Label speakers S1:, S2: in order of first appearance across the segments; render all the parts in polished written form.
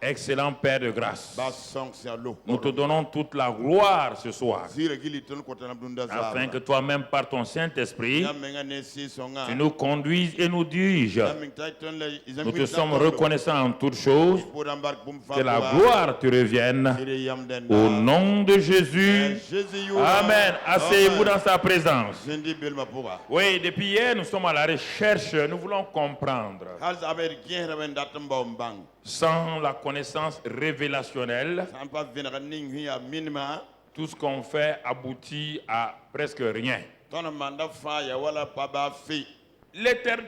S1: Excellent Père de grâce, nous te donnons toute la gloire ce soir, afin que toi-même par ton Saint-Esprit, tu nous conduises et nous diriges. Nous te sommes reconnaissants en toutes choses, que la gloire te revienne, au nom de Jésus. Amen. Asseyez-vous dans sa présence. Oui, depuis hier, nous sommes à la recherche, nous voulons comprendre. Sans la connaissance révélationnelle, tout ce qu'on fait aboutit à presque rien. L'Éternel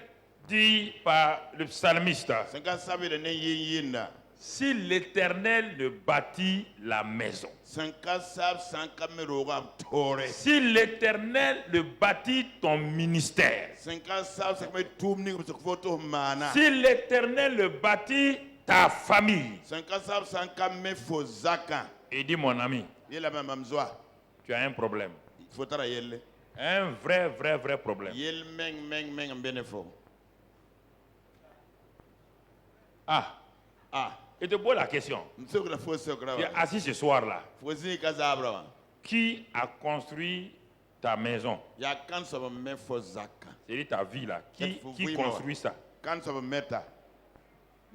S1: dit par le psalmiste, si l'Éternel ne bâtit la maison, si l'Éternel ne bâtit ton ministère, si l'Éternel ne bâtit ta famille, et dit mon ami, tu as un problème. Un vrai problème. Et te pose la question. Tu es assis ce soir-là. Qui a construit ta maison? C'est ta vie là. Qui construit ça?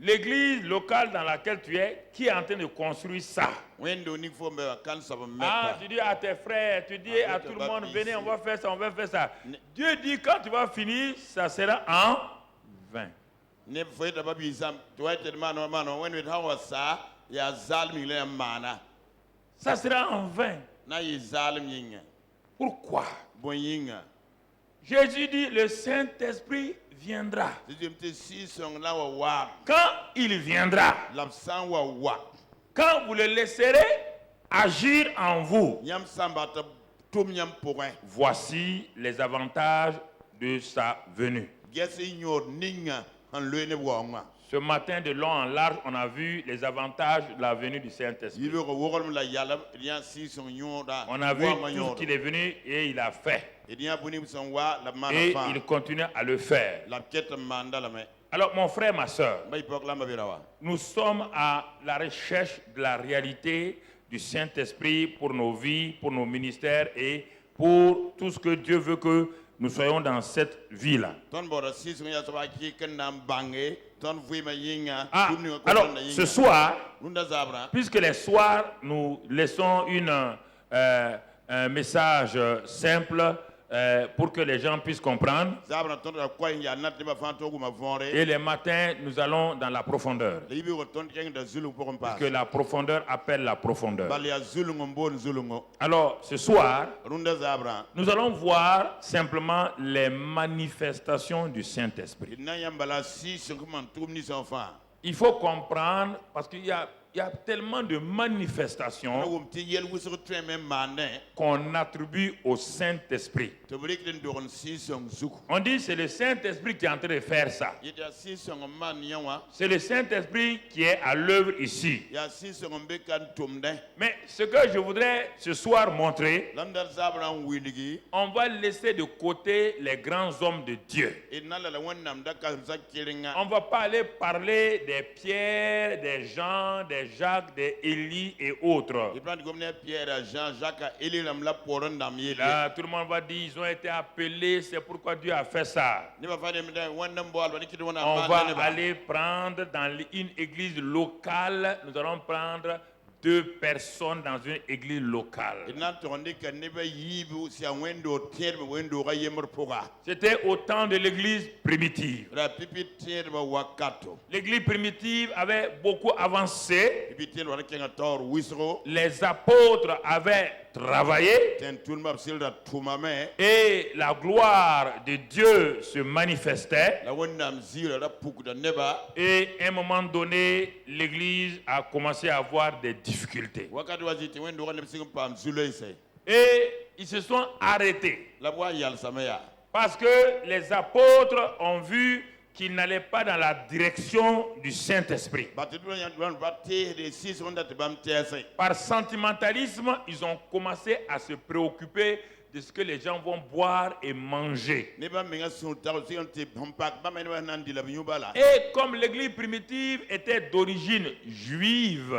S1: L'église locale dans laquelle tu es, qui est en train de construire ça? Tu dis à tes frères, tu dis à tout le monde, venez, on va faire ça, on va faire ça. Dieu dit, quand tu vas finir, ça sera en vain. Ça sera en vain. Pourquoi? Jésus dit, le Saint-Esprit viendra. Quand il viendra, quand vous le laisserez agir en vous, voici les avantages de sa venue. Ce matin, de long en large, on a vu les avantages de la venue du Saint-Esprit. On a vu tout ce qu'il est venu et il a fait. Et il continue à le faire. Alors, mon frère, ma soeur, nous sommes à la recherche de la réalité du Saint-Esprit pour nos vies, pour nos ministères et pour tout ce que Dieu veut que nous soyons dans cette vie-là. Alors, ce soir, puisque les soirs, nous laissons un message simple pour que les gens puissent comprendre. Et les matins, nous allons dans la profondeur. Parce que la profondeur appelle la profondeur. Alors, ce soir, nous allons voir simplement les manifestations du Saint-Esprit. Il faut comprendre, parce qu'il y a tellement de manifestations qu'on attribue au Saint-Esprit. On dit que c'est le Saint-Esprit qui est en train de faire ça. C'est le Saint-Esprit qui est à l'œuvre ici. Mais ce que je voudrais ce soir montrer, on va laisser de côté les grands hommes de Dieu. On ne va pas aller parler des Pierre, des Jean, des Jacques, des Élie et autres. Là, tout le monde va dire ils ont été appelés, c'est pourquoi Dieu a fait ça. On va aller prendre dans une église locale, nous allons prendre 2 personnes dans une église locale. C'était au temps de l'église primitive. L'église primitive avait beaucoup avancé. Les apôtres avaient travaillé. Et la gloire de Dieu se manifestait. Et à un moment donné, l'église a commencé à avoir des difficultés. Et ils se sont arrêtés. Parce que les apôtres ont vu qu'ils n'allaient pas dans la direction du Saint-Esprit. Par sentimentalisme, ils ont commencé à se préoccuper de ce que les gens vont boire et manger. Et comme l'église primitive était d'origine juive,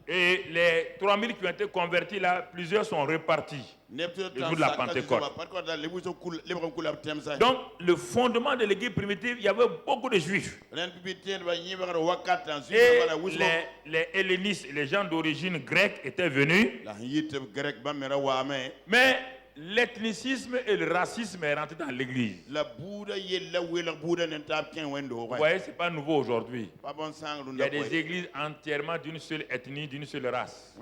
S1: et les 3000 qui ont été convertis là, plusieurs sont repartis le jour de la Pentecôte. Donc, le fondement de l'église primitive, il y avait beaucoup de juifs. Et les hellénistes, les gens d'origine grecque étaient venus. Mais l'ethnicisme et le racisme est rentré dans l'église. Vous voyez, ce n'est pas nouveau aujourd'hui. Il y a des églises entièrement d'une seule ethnie, d'une seule race.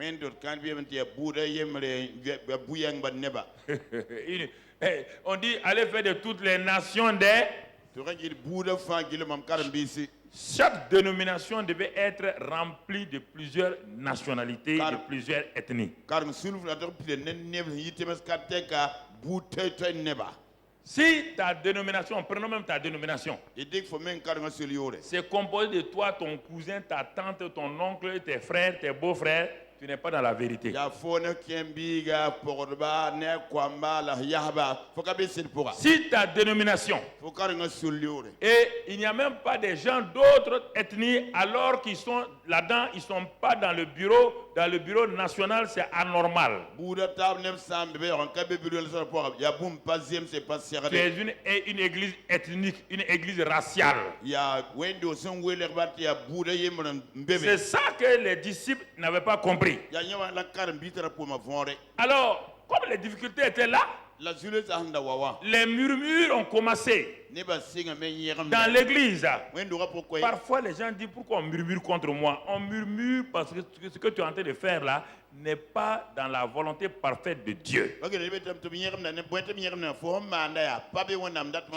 S1: On dit, allez faire de toutes les nations des... Chaque dénomination devait être remplie de plusieurs nationalités, de plusieurs ethnies. Si ta dénomination, prenons même ta dénomination, c'est composé de toi, ton cousin, ta tante, ton oncle, tes frères, tes beaux-frères, tu n'es pas dans la vérité. Si ta dénomination, et il n'y a même pas des gens d'autres ethnies, alors qu'ils sont là-dedans, ils ne sont pas dans le bureau national, c'est anormal. Tu es une église ethnique, une église raciale. C'est ça que les disciples n'avaient pas compris. Alors, comme les difficultés étaient là, les murmures ont commencé dans l'église. Parfois, les gens disent, pourquoi on murmure contre moi? On murmure parce que ce que tu es en train de faire là n'est pas dans la volonté parfaite de Dieu.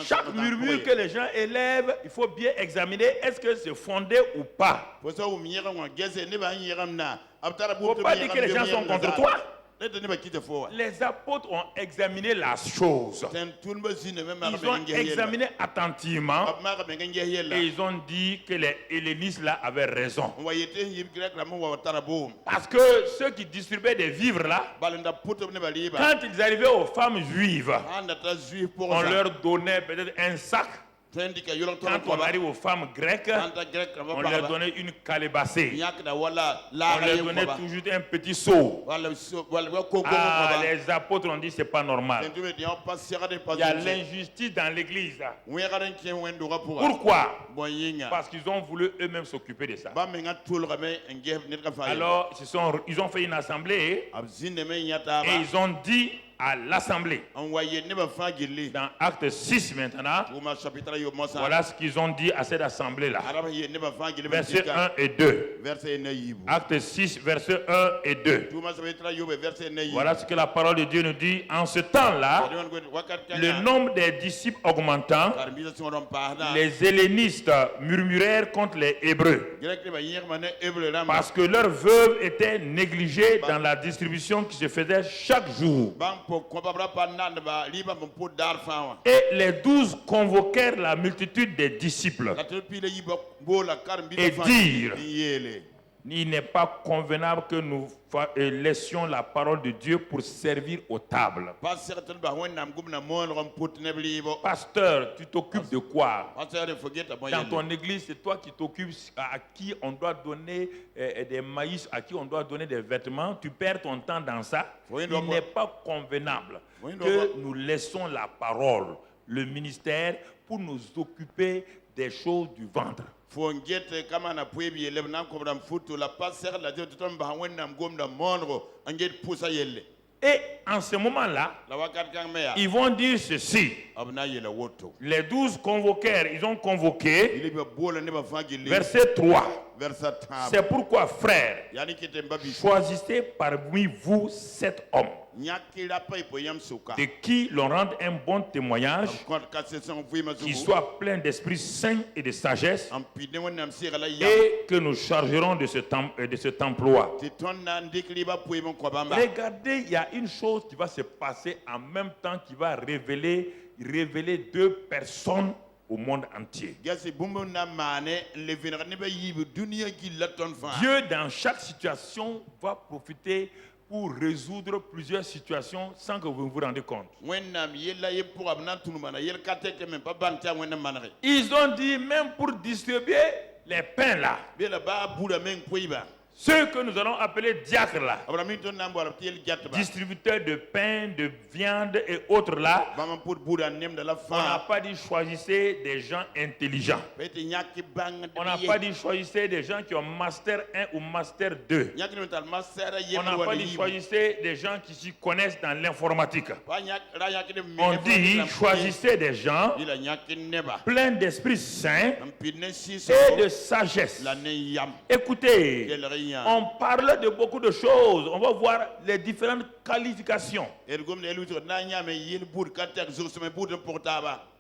S1: Chaque murmure que les gens élèvent, il faut bien examiner, est-ce que c'est fondé ou pas. Il ne faut pas dire que les gens sont contre toi. Les apôtres ont examiné la chose. Ils ont examiné attentivement et ils ont dit que les hellénistes là avaient raison. Parce que ceux qui distribuaient des vivres là, quand ils arrivaient aux femmes juives, on leur donnait peut-être un sac. Quand on arrive aux femmes grecques, on leur donnait une calebassée. On leur donnait toujours un petit seau. Les apôtres ont dit c'est pas normal. Il y a l'injustice dans l'église. Pourquoi? Parce qu'ils ont voulu eux-mêmes s'occuper de ça. Alors ils ont fait une assemblée et ils ont dit à l'assemblée. Dans Acte 6 maintenant, voilà ce qu'ils ont dit à cette assemblée-là. Versets 1 et 2. Acte 6, versets 1 et 2. Voilà ce que la parole de Dieu nous dit. En ce temps-là, le nombre des disciples augmentant, les hellénistes murmurèrent contre les Hébreux parce que leurs veuves étaient négligées dans la distribution qui se faisait chaque jour. Et les 12 convoquèrent la multitude des disciples et dirent: il n'est pas convenable que nous laissions la parole de Dieu pour servir aux tables. Pasteur, tu t'occupes de quoi? Dans ton église, c'est toi qui t'occupes à qui on doit donner des maïs, à qui on doit donner des vêtements. Tu perds ton temps dans ça. Il n'est pas convenable que nous laissons la parole, le ministère, pour nous occuper des choses du ventre. Et en ce moment-là, ils vont dire ceci. Les 12 convoquèrent, ils ont convoqué. Verset 3. C'est pourquoi, frères, choisissez parmi vous 7 hommes de qui l'on rende un bon témoignage, qui soit plein d'Esprit Saint et de sagesse, et que nous chargerons de cet emploi. Regardez, il y a une chose qui va se passer en même temps qui va révéler 2 personnes au monde entier. Dieu, dans chaque situation, va profiter pour résoudre plusieurs situations sans que vous ne vous rendez compte. Ils ont dit même pour distribuer les pains là. Ceux que nous allons appeler diacres là, distributeurs de pain, de viande et autres là, on n'a pas dit choisissez des gens intelligents. On n'a pas dit choisissez des gens qui ont master 1 ou master 2. On n'a pas dit choisissez des gens qui s'y connaissent dans l'informatique. On dit choisissez des gens pleins d'Esprit Saint et de sagesse. Écoutez, on parle de beaucoup de choses. On va voir les différentes qualifications.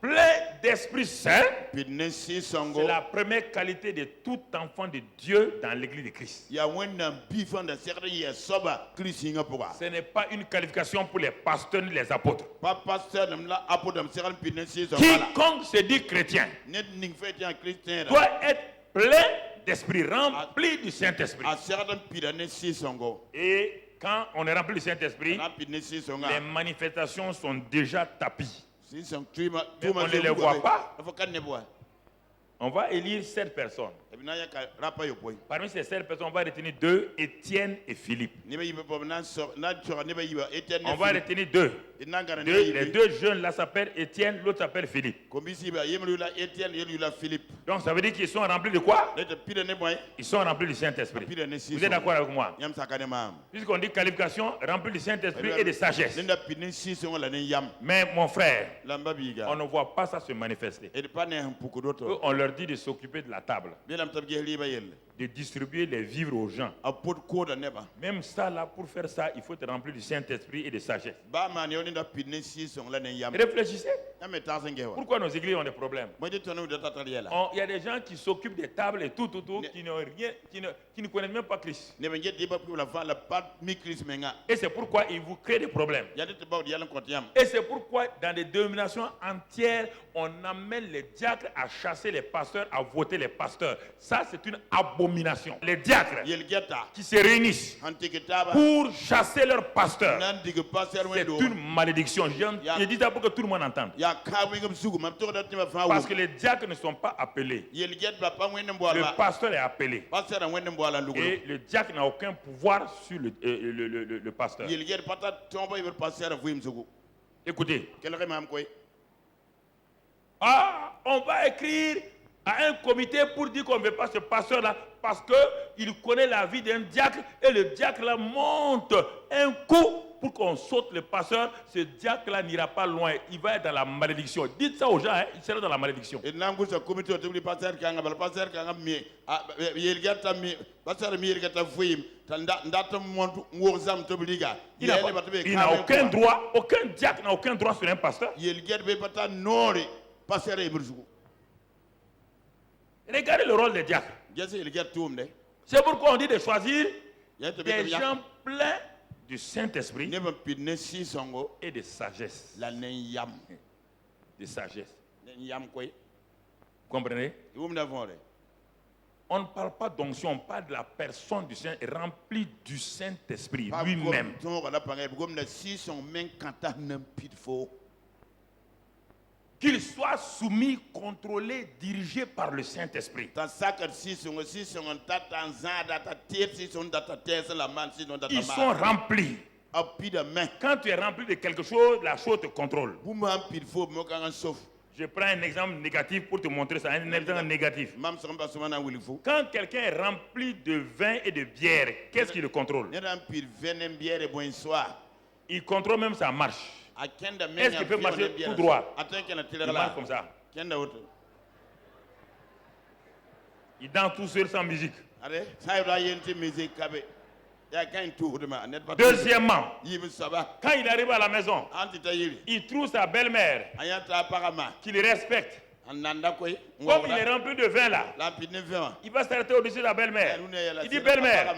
S1: Plein d'Esprit Saint, c'est la première qualité de tout enfant de Dieu dans l'église de Christ. Ce n'est pas une qualification pour les pasteurs ni les apôtres. Quiconque se dit chrétien doit être plein d'esprit, rempli du Saint-Esprit. Et quand on est rempli du Saint-Esprit, les manifestations sont déjà tapies. Mais on ne les voit pas. On va élire 7 personnes. Parmi ces 7 personnes, on va retenir 2, Étienne et Philippe. On va retenir 2. Les 2 jeunes là s'appellent Étienne, l'autre s'appelle Philippe. Donc ça veut dire qu'ils sont remplis de quoi? Ils sont remplis du Saint-Esprit. Vous êtes d'accord avec moi? Puisqu'on dit qualification, remplis du Saint-Esprit et de sagesse. Mais mon frère, on ne voit pas ça se manifester. On leur dit de s'occuper de la table, de distribuer les vivres aux gens. Même ça là, pour faire ça, il faut être rempli du Saint-Esprit et de sagesse. Réfléchissez. Pourquoi nos églises ont des problèmes? Il y a des gens qui s'occupent des tables et tout, qui n'ont rien, qui ne connaissent même pas Christ. Et c'est pourquoi ils vous créent des problèmes. Et c'est pourquoi dans des dénominations entières, on amène les diacres à chasser les pasteurs, à voter les pasteurs. Ça, c'est une abomination. Les diacres qui se réunissent pour chasser leurs pasteurs, c'est une malédiction. Je dis ça pour que tout le monde entende. Parce que les diacres ne sont pas appelés. Le pasteur est appelé. Et le diacre n'a aucun pouvoir sur le pasteur. Écoutez. On va écrire à un comité pour dire qu'on ne veut pas ce pasteur-là parce qu'il connaît la vie d'un diacre et le diacre-là monte un coup pour qu'on saute le pasteur. Ce diacre-là n'ira pas loin. Il va être dans la malédiction. Dites ça aux gens, il sera dans la malédiction. Il n'a aucun droit, aucun diacre n'a aucun droit sur un pasteur. Regardez le rôle des diacres. C'est pourquoi on dit de choisir des gens pleins du Saint-Esprit et de sagesse. De sagesse. Comprenez? On ne parle pas d'onction, on parle de la personne du Saint remplie du Saint-Esprit lui-même. Qu'il soit soumis, contrôlé, dirigé par le Saint-Esprit. Ils sont remplis. Quand tu es rempli de quelque chose, la chose te contrôle. Je prends un exemple négatif pour te montrer ça, un exemple négatif. Quand quelqu'un est rempli de vin et de bière, qu'est-ce qui le contrôle? Il contrôle même sa marche. Est-ce qu'il peut marcher tout droit? Il marche comme ça. Il danse tout seul sans musique. Deuxièmement, quand il arrive à la maison, il trouve sa belle-mère qui le respecte. Comme il est rempli de vin là, il va s'arrêter au-dessus de la belle-mère. Il dit, belle-mère,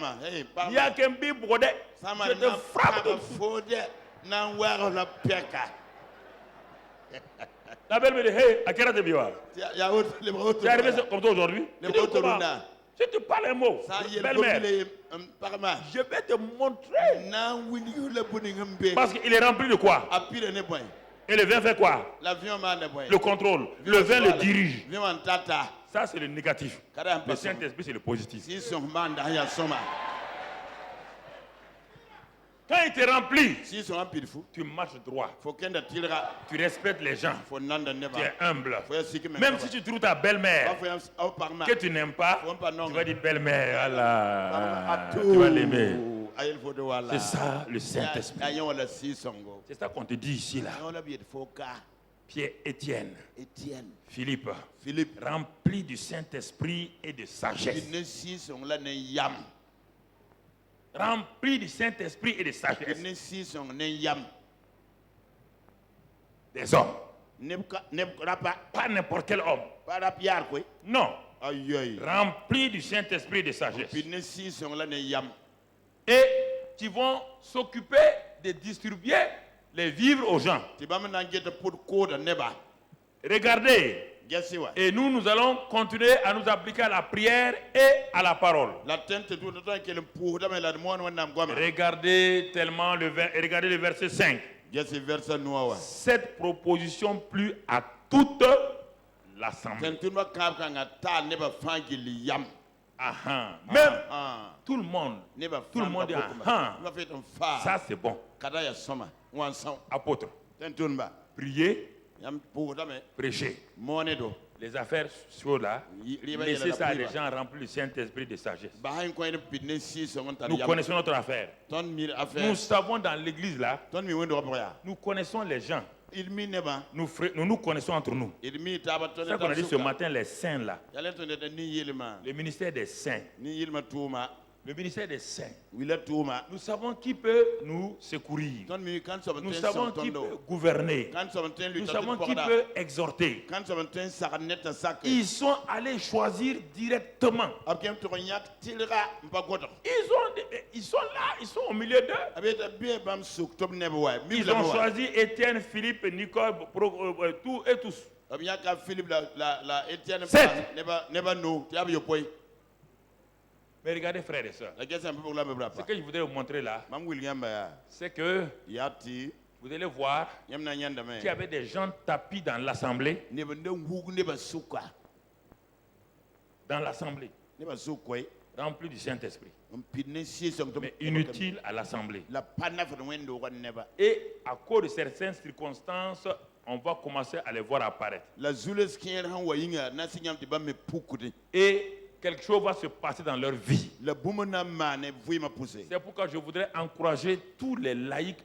S1: il y a qu'un biboudet, je te frappe. La belle-mère dit, hey, à quelle heure tu es arrivé comme toi aujourd'hui? Je te parle un mot. Belle-mère. Je vais te montrer. Parce qu'il est rempli de quoi? Et le vin fait quoi? Le contrôle. Le vin le dirige. Ça, c'est le négatif. Le Saint-Esprit, c'est le positif. Quand il te remplit, tu marches droit. Tu respectes les gens. Tu es humble. Même si tu trouves ta belle-mère que tu n'aimes pas, tu vas dire belle-mère, Allah, tu vas l'aimer. C'est ça le Saint-Esprit. C'est ça qu'on te dit ici là. Pierre, Étienne, Philippe, rempli du Saint-Esprit et de sagesse. Rempli du Saint-Esprit et de sagesse. Des hommes. Pas n'importe quel homme. Non. Rempli du Saint-Esprit et de sagesse. Et qui vont s'occuper de distribuer les vivres aux gens. Regardez. Et nous allons continuer à nous appliquer à la prière et à la parole. Regardez tellement regardez le verset 5. Cette proposition plut à toute l'assemblée. Même tout le monde dit ça c'est bon. Apôtre, priez, prêcher. Les affaires sur là, laissez ça à des gens remplis du Saint-Esprit de sagesse. Nous connaissons notre affaire. Nous savons dans l'église là, nous connaissons les gens. Nous connaissons entre nous. C'est ça qu'on a dit ce matin, les saints là. Le ministère des saints. Le ministère des saints. Nous savons qui peut nous secourir. Nous savons qui peut gouverner. Nous savons qui peut exhorter. Ils sont allés choisir directement. Ils sont là, ils sont au milieu d'eux. Ils ont choisi Étienne, Philippe, Nicole, tous et tous. 7. Mais regardez, frères et sœurs, ce que je voudrais vous montrer là, c'est que vous allez voir qu'il y avait des gens tapis dans l'assemblée. Dans l'assemblée. Remplis du Saint-Esprit. Mais inutile à l'assemblée. Et à cause de certaines circonstances, on va commencer à les voir apparaître. Et quelque chose va se passer dans leur vie. C'est pourquoi je voudrais encourager tous les laïcs,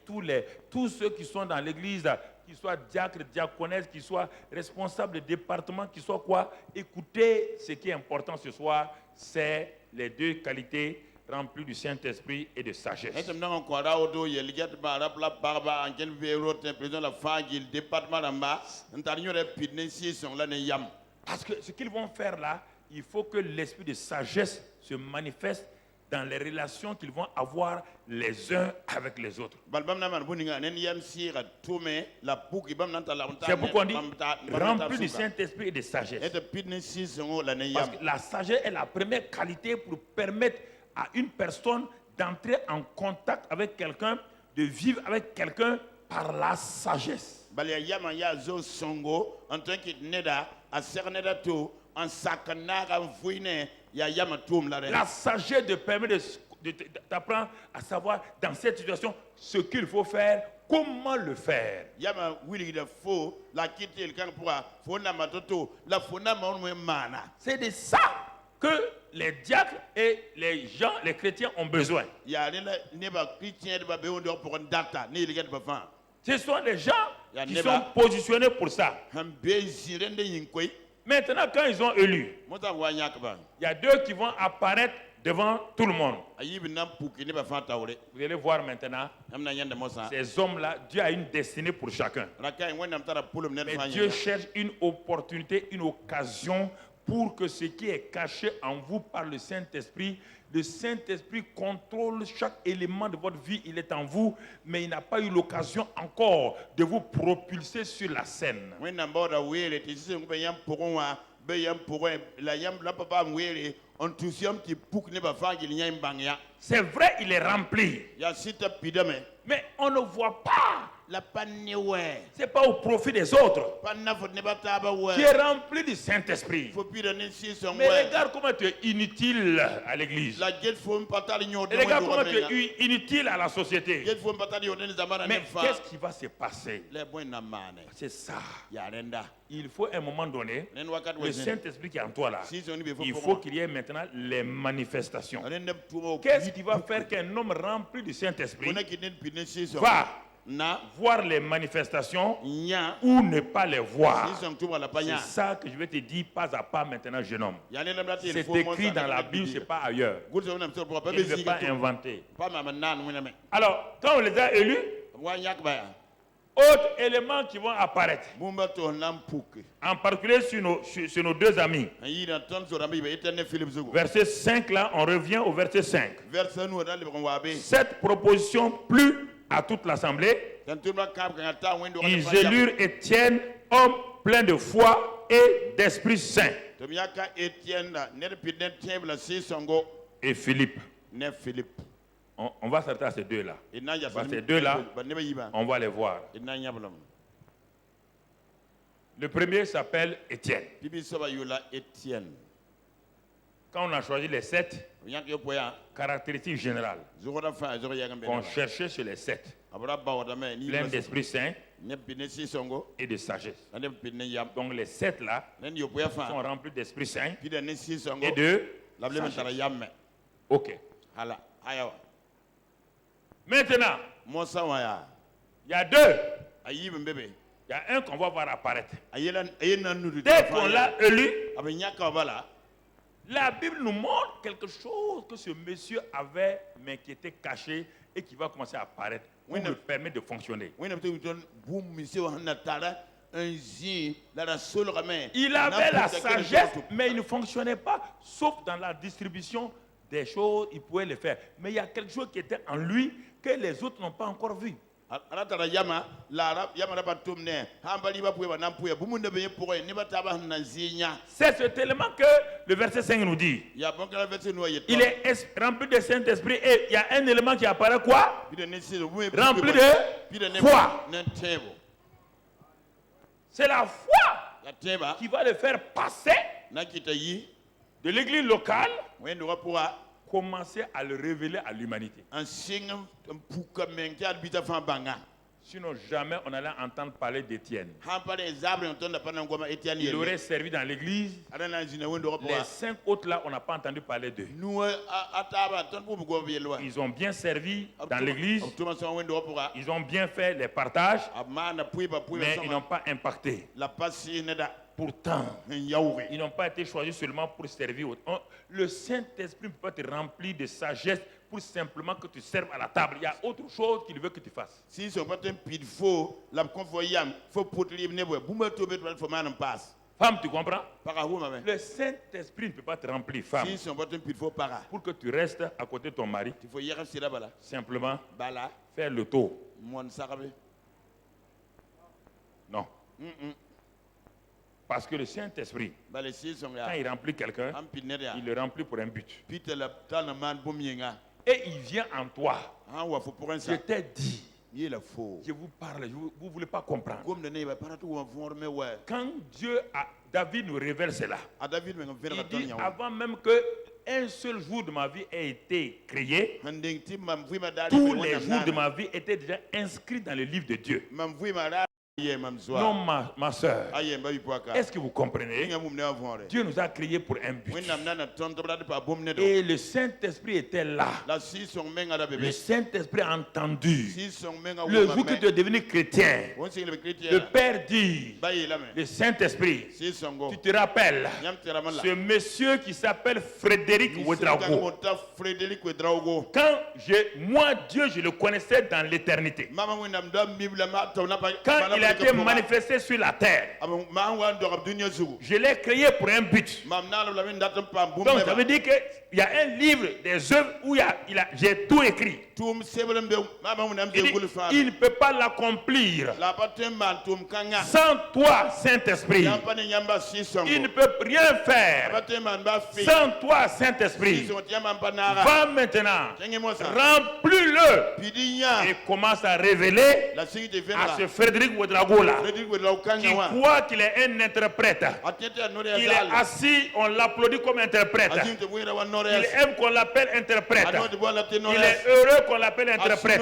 S1: tous ceux qui sont dans l'église, qu'ils soient diacres, diaconesses, qu'ils soient responsables de département, qu'ils soient quoi. Écoutez, ce qui est important ce soir, c'est les deux qualités remplies du Saint-Esprit et de sagesse. Parce que ce qu'ils vont faire là, il faut que l'esprit de sagesse se manifeste dans les relations qu'ils vont avoir les uns avec les autres. C'est pourquoi on dit rempli du Saint-Esprit et de sagesse. Parce que la sagesse est la première qualité pour permettre à une personne d'entrer en contact avec quelqu'un, de vivre avec quelqu'un par la sagesse. La sagesse te permet d'apprendre à savoir dans cette situation ce qu'il faut faire, comment le faire. C'est de ça que les diacres et les gens, les chrétiens ont besoin. Ce sont des gens qui sont positionnés pour ça. Maintenant, quand ils ont élu, il y a deux qui vont apparaître devant tout le monde. Vous allez voir maintenant, ces hommes-là, Dieu a une destinée pour chacun. Mais Dieu cherche une opportunité, une occasion pour que ce qui est caché en vous par le Saint-Esprit contrôle chaque élément de votre vie. Il est en vous, mais il n'a pas eu l'occasion encore de vous propulser sur la scène. C'est vrai, il est rempli. Mais on ne voit pas. C'est pas au profit des autres. Tu es rempli du Saint-Esprit. Mais regarde comment tu es inutile à l'église. Regarde comment tu es inutile à la société. Mais qu'est-ce qui va se passer? C'est ça. Il faut à un moment donné, le Saint-Esprit qui est en toi là, il faut qu'il y ait maintenant les manifestations. Qu'est-ce qui va faire qu'un homme rempli du Saint-Esprit va voir les manifestations ou ne pas les voir? C'est ça que je vais te dire pas à pas maintenant, jeune homme. C'est écrit dans la Bible, c'est pas ailleurs. Il ne veut pas inventer. Alors, quand on les a élus, autres éléments qui vont apparaître, en particulier sur nos deux amis. Verset 5 là, on revient au verset 5. Cette proposition plut à toute l'assemblée. Ils élurent Étienne, homme plein de foi et d'Esprit Saint, et Philippe. On va s'arrêter à ces deux-là. Ces deux-là, on va les voir. Le premier s'appelle Étienne. Quand on a choisi les 7 caractéristiques générales qu'on cherchait chez les 7, plein d'Esprit Saint et de sagesse. Donc les 7 là sont remplis d'Esprit Saint et de sagesse. Ok. Maintenant, il y a deux. Il y a un qu'on va voir apparaître. Dès qu'on l'a élu, la Bible nous montre quelque chose que ce monsieur avait, mais qui était caché et qui va commencer à apparaître. On lui permet de fonctionner. Il avait la sagesse, mais il ne fonctionnait pas, sauf dans la distribution des choses, il pouvait le faire. Mais il y a quelque chose qui était en lui que les autres n'ont pas encore vu. C'est cet élément que le verset 5 nous dit. Il est rempli de Saint-Esprit et il y a un élément qui apparaît quoi? Rempli de foi. C'est la foi qui va le faire passer de l'église locale, commencer à le révéler à l'humanité. Sinon, jamais on allait entendre parler d'Étienne. Il aurait servi dans l'église. Les 5 autres là, on n'a pas entendu parler d'eux. Ils ont bien servi dans l'église. Ils ont bien fait les partages. Mais ils n'ont pas impacté. Pourtant, ils n'ont pas été choisis seulement pour servir. Le Saint-Esprit ne peut pas te remplir de sagesse pour simplement que tu serves à la table. Il y a autre chose qu'il veut que tu fasses. Femme, tu comprends? Le Saint-Esprit ne peut pas te remplir, femme. Pour que tu restes à côté de ton mari, simplement faire le tour. Non. Parce que le Saint-Esprit, quand il remplit quelqu'un, il le remplit pour un but. Et il vient en toi. Je t'ai dit, je vous parle, vous ne voulez pas comprendre. Quand Dieu, David nous révèle cela, il dit avant même que un seul jour de ma vie ait été créé, tous les jours de ma vie étaient déjà inscrits dans le livre de Dieu. Non, ma soeur, est-ce que vous comprenez? Dieu nous a créés pour un but. Et le Saint-Esprit était là. Le Saint-Esprit a entendu. Le jour que tu es devenu chrétien, le Père dit, le Saint-Esprit, tu te rappelles, ce monsieur qui s'appelle Frédéric Ouedraogo. Quand moi, Dieu, je le connaissais dans l'éternité. Quand il a été manifesté sur la terre, je l'ai créé pour un but. Donc ça veut dire qu'il y a un livre des œuvres où j'ai tout écrit. il ne peut pas l'accomplir sans toi, Saint-Esprit. Il ne peut rien faire sans toi, Saint-Esprit. Va maintenant, remplis-le et commence à révéler à ce Frédéric Ouedraogo-là qui croit qu'il est un interprète. Il est assis, on l'applaudit comme interprète. Il aime qu'on l'appelle interprète. Il est heureux qu'on l'appelle interprète.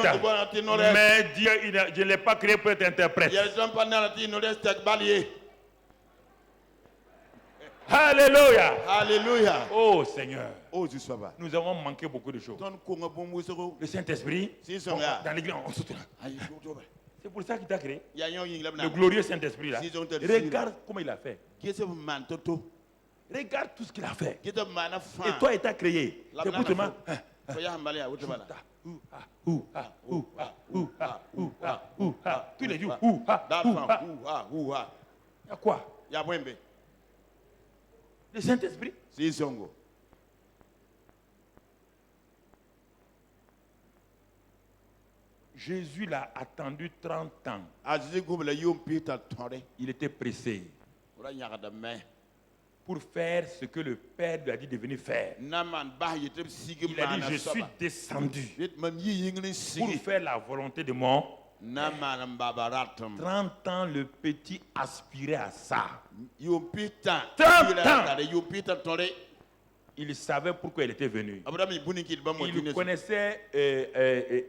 S1: Mais Dieu, je ne l'ai pas créé pour être interprète. Alléluia.
S2: Alléluia.
S1: Oh Seigneur.
S2: Oh Dieu soit bas.
S1: Nous avons manqué beaucoup de choses. Le Saint-Esprit, dans l'église, on se tourne. C'est pour ça qu'il t'a créé. Le glorieux Saint-Esprit là. Regarde comment il a fait. Regarde tout ce qu'il a fait. Et toi, il t'a créé. C'est pour te mettre. Tous les jours. Il y a quoi? Le Saint-Esprit. Jésus l'a attendu 30 ans. Il était pressé pour faire ce que le Père lui a dit de venir faire. Il a dit, je suis descendu pour faire la volonté de mon Père. 30 ans, le petit aspirait à ça. 30 ans. Il savait pourquoi il était venu. Il connaissait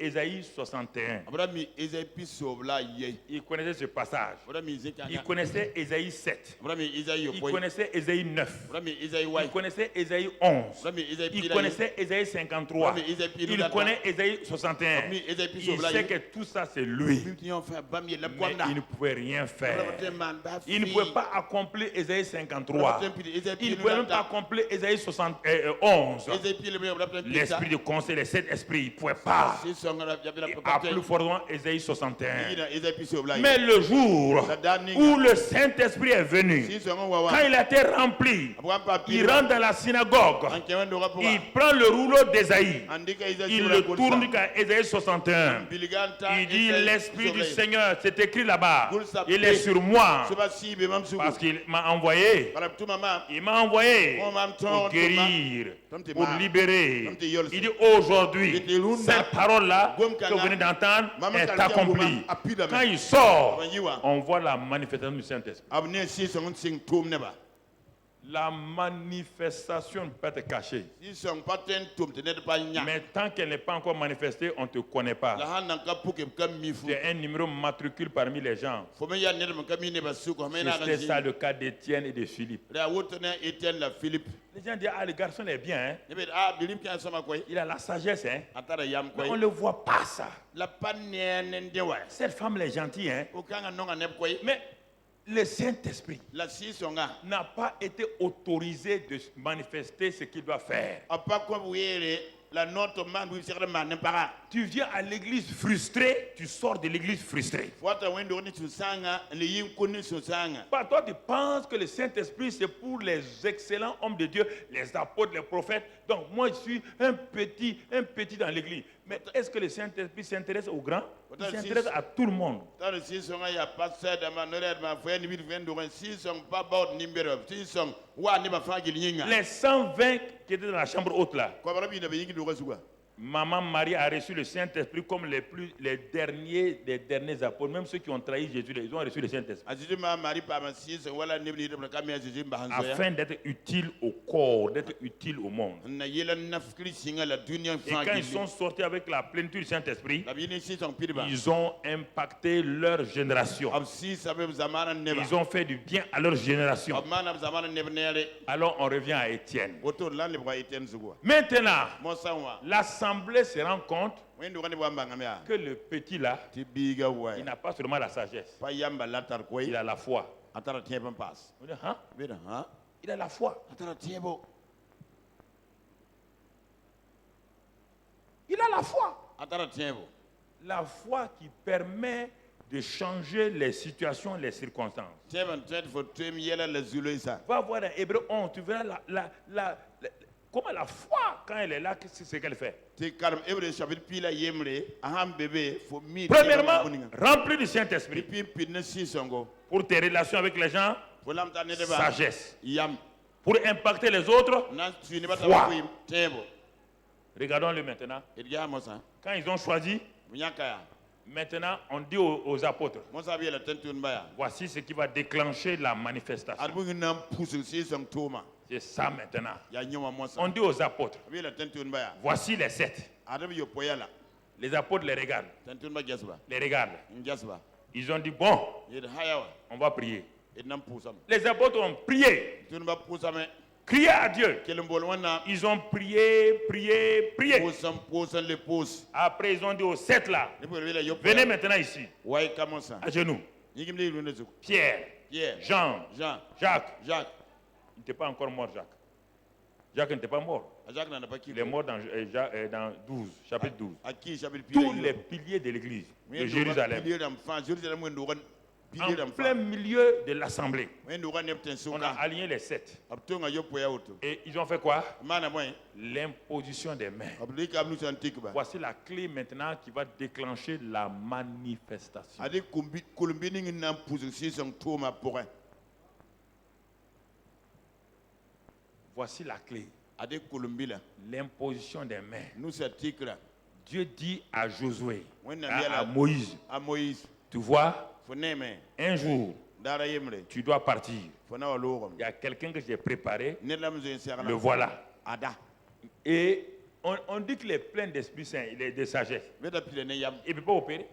S1: Ésaïe 61. Il connaissait ce passage. Il connaissait Ésaïe 7. Il connaissait Ésaïe 9. Il connaissait Ésaïe 11. Il connaissait Ésaïe 53. Il connaît Ésaïe 61. Il sait que tout ça c'est lui. Mais il ne pouvait rien faire. Il ne pouvait pas accomplir Ésaïe 53. Il ne pouvait même pas accomplir Ésaïe 11. L'esprit de conseil, les 7 esprits, il ne pouvait pas. À plus fortement, Ésaïe 61. Mais le jour où le Saint-Esprit est venu, quand il a été rempli, il rentre dans la synagogue, il prend le rouleau d'Ésaïe, il le tourne jusqu'à Ésaïe 61. Il dit, l'Esprit du Seigneur, c'est écrit là-bas, il est sur moi, parce qu'il m'a envoyé. Il m'a envoyé pour guérir, pour libérer. Il dit aujourd'hui, cette parole-là que vous venez d'entendre est accomplie. Quand il sort, on voit la manifestation du Saint-Esprit. La manifestation peut être cachée. Mais tant qu'elle n'est pas encore manifestée, on ne te connaît pas. C'est un numéro matricule parmi les gens. C'était ça le cas d'Étienne et de Philippe. Les gens disent, ah, le garçon est bien. Hein? Il a la sagesse. Hein? Mais on ne le voit pas ça. Cette femme est gentille. Hein? Mais le Saint-Esprit n'a pas été autorisé de manifester ce qu'il doit faire. Tu viens à l'église frustré, tu sors de l'église frustré. Toi, tu penses que le Saint-Esprit, c'est pour les excellents hommes de Dieu, les apôtres, les prophètes. Donc, moi, je suis un petit dans l'église. Mais est-ce que le Saint-Esprit s'intéresse aux grands? Il s'intéresse à tout le monde. Les 120 qui étaient dans la chambre haute là. Maman Marie a reçu le Saint-Esprit comme les derniers apôtres. Même ceux qui ont trahi Jésus, ils ont reçu le Saint-Esprit. Afin d'être utile au corps, d'être utile au monde. Et quand ils sont sortis avec la plénitude du Saint-Esprit, ils ont impacté leur génération. Ils ont fait du bien à leur génération. Alors on revient à Étienne. Maintenant, l'Assemblée se rend compte que le petit là, il n'a pas seulement la sagesse, il a la foi. On dit, hein? Il a la foi. Il a la foi. La foi qui permet de changer les situations, les circonstances. Va voir dans Hébreu 11, tu verras Comment la foi, quand elle est là, qu'est-ce qu'elle fait? Premièrement, remplir du Saint-Esprit. Pour tes relations avec les gens, sagesse. Pour impacter les autres, foi. Regardons-le maintenant. Quand ils ont choisi, maintenant on dit aux apôtres, voici ce qui va déclencher la manifestation. C'est ça maintenant. On dit aux apôtres, voici les 7. Les apôtres les regardent. Les regardent. Ils ont dit, bon, on va prier. Les apôtres ont prié. Crié à Dieu. Ils ont prié, prié, prié. Après, ils ont dit aux 7 là, venez maintenant ici, à genoux. Pierre, Jean, Jacques. Il n'était pas encore mort, Jacques. Jacques n'était pas mort. Il est mort dans 12, chapitre 12. Tous les piliers de l'église de Jérusalem. En plein milieu de l'assemblée. On a aligné les 7. Et ils ont fait quoi? L'imposition des mains. Voici la clé maintenant qui va déclencher la manifestation. Voici la clé. L'imposition des mains. Dieu dit à Josué, à Moïse, tu vois, un jour, tu dois partir. Il y a quelqu'un que j'ai préparé, le voilà. Et on dit qu'il est plein d'Esprit Saint, il est de sagesse. Il ne peut pas opérer.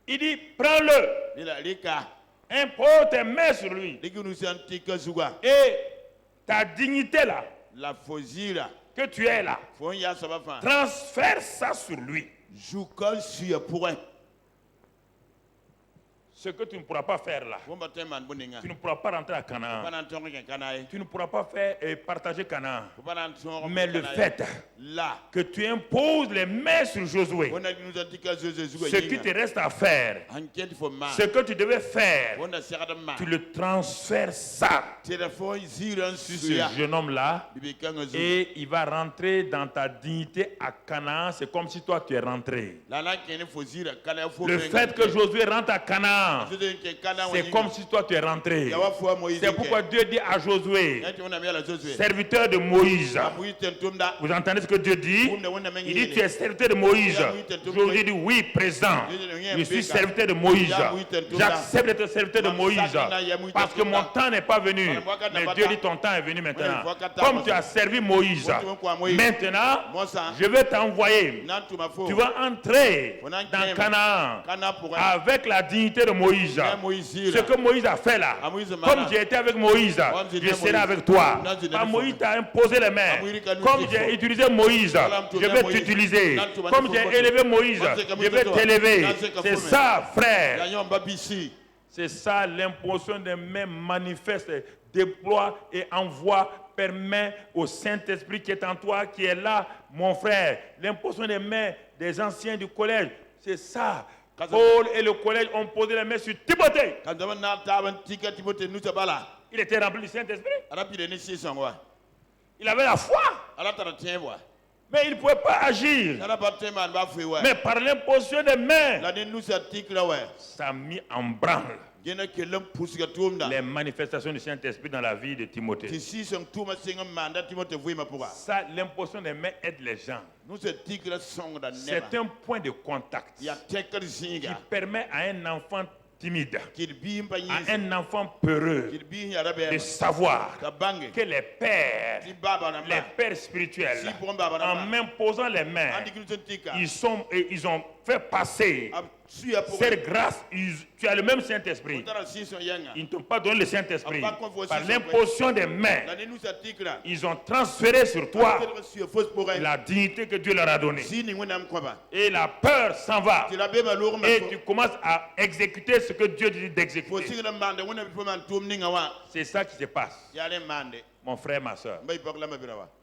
S1: Il dit, prends-le. Impose tes mains sur lui. Et ta dignité là, que tu es là, transfère ça sur lui. Ce que tu ne pourras pas faire là, tu ne pourras pas rentrer à Canaan. Tu ne pourras pas faire et partager Canaan. Mais le fait que tu imposes les mains sur Josué, ce qui te reste à faire, ce que tu devais faire, tu le transfères ça sur ce jeune homme là, et il va rentrer dans ta dignité à Canaan. C'est comme si toi tu es rentré. Le fait que Josué rentre à Canaan, c'est comme si toi tu es rentré. C'est pourquoi Dieu dit à Josué, serviteur de Moïse. Vous entendez ce que Dieu dit? Il dit, tu es serviteur de Moïse. Josué dit, oui, présent. Je suis serviteur de Moïse. J'accepte d'être serviteur de Moïse parce que mon temps n'est pas venu. Mais Dieu dit, ton temps est venu maintenant. Comme tu as servi Moïse, maintenant, je vais t'envoyer. Tu vas entrer dans Canaan avec la dignité de Moïse. Ce que Moïse a fait là, comme j'ai été avec Moïse, je serai avec toi. Moïse t'a imposé les mains. Comme j'ai utilisé Moïse, je vais t'utiliser. Comme j'ai élevé Moïse, je vais t'élever. C'est ça, frère. C'est ça, l'imposition des mains manifeste, déploie et envoie, permet au Saint-Esprit qui est en toi, qui est là, mon frère. L'imposition des mains des anciens du collège, c'est ça. Paul et le collège ont posé les mains sur Timothée. Il était rempli du Saint-Esprit. Il avait la foi. Mais il ne pouvait pas agir. Mais par l'imposition des mains, ça a mis en branle les manifestations du Saint-Esprit dans la vie de Timothée. Ça, l'imposition des mains aide les gens. C'est un point de contact qui permet à un enfant timide, à un enfant peureux, de savoir que les pères spirituels, en m'imposant les mains, ils ont fait passer cette grâce. Tu as le même Saint-Esprit. Ils ne t'ont pas donné le Saint-Esprit. Par l'imposition des mains, ils ont transféré sur toi la dignité que Dieu leur a donnée. Et la peur s'en va. Et tu commences à exécuter ce que Dieu dit d'exécuter. C'est ça qui se passe. Mon frère, ma soeur.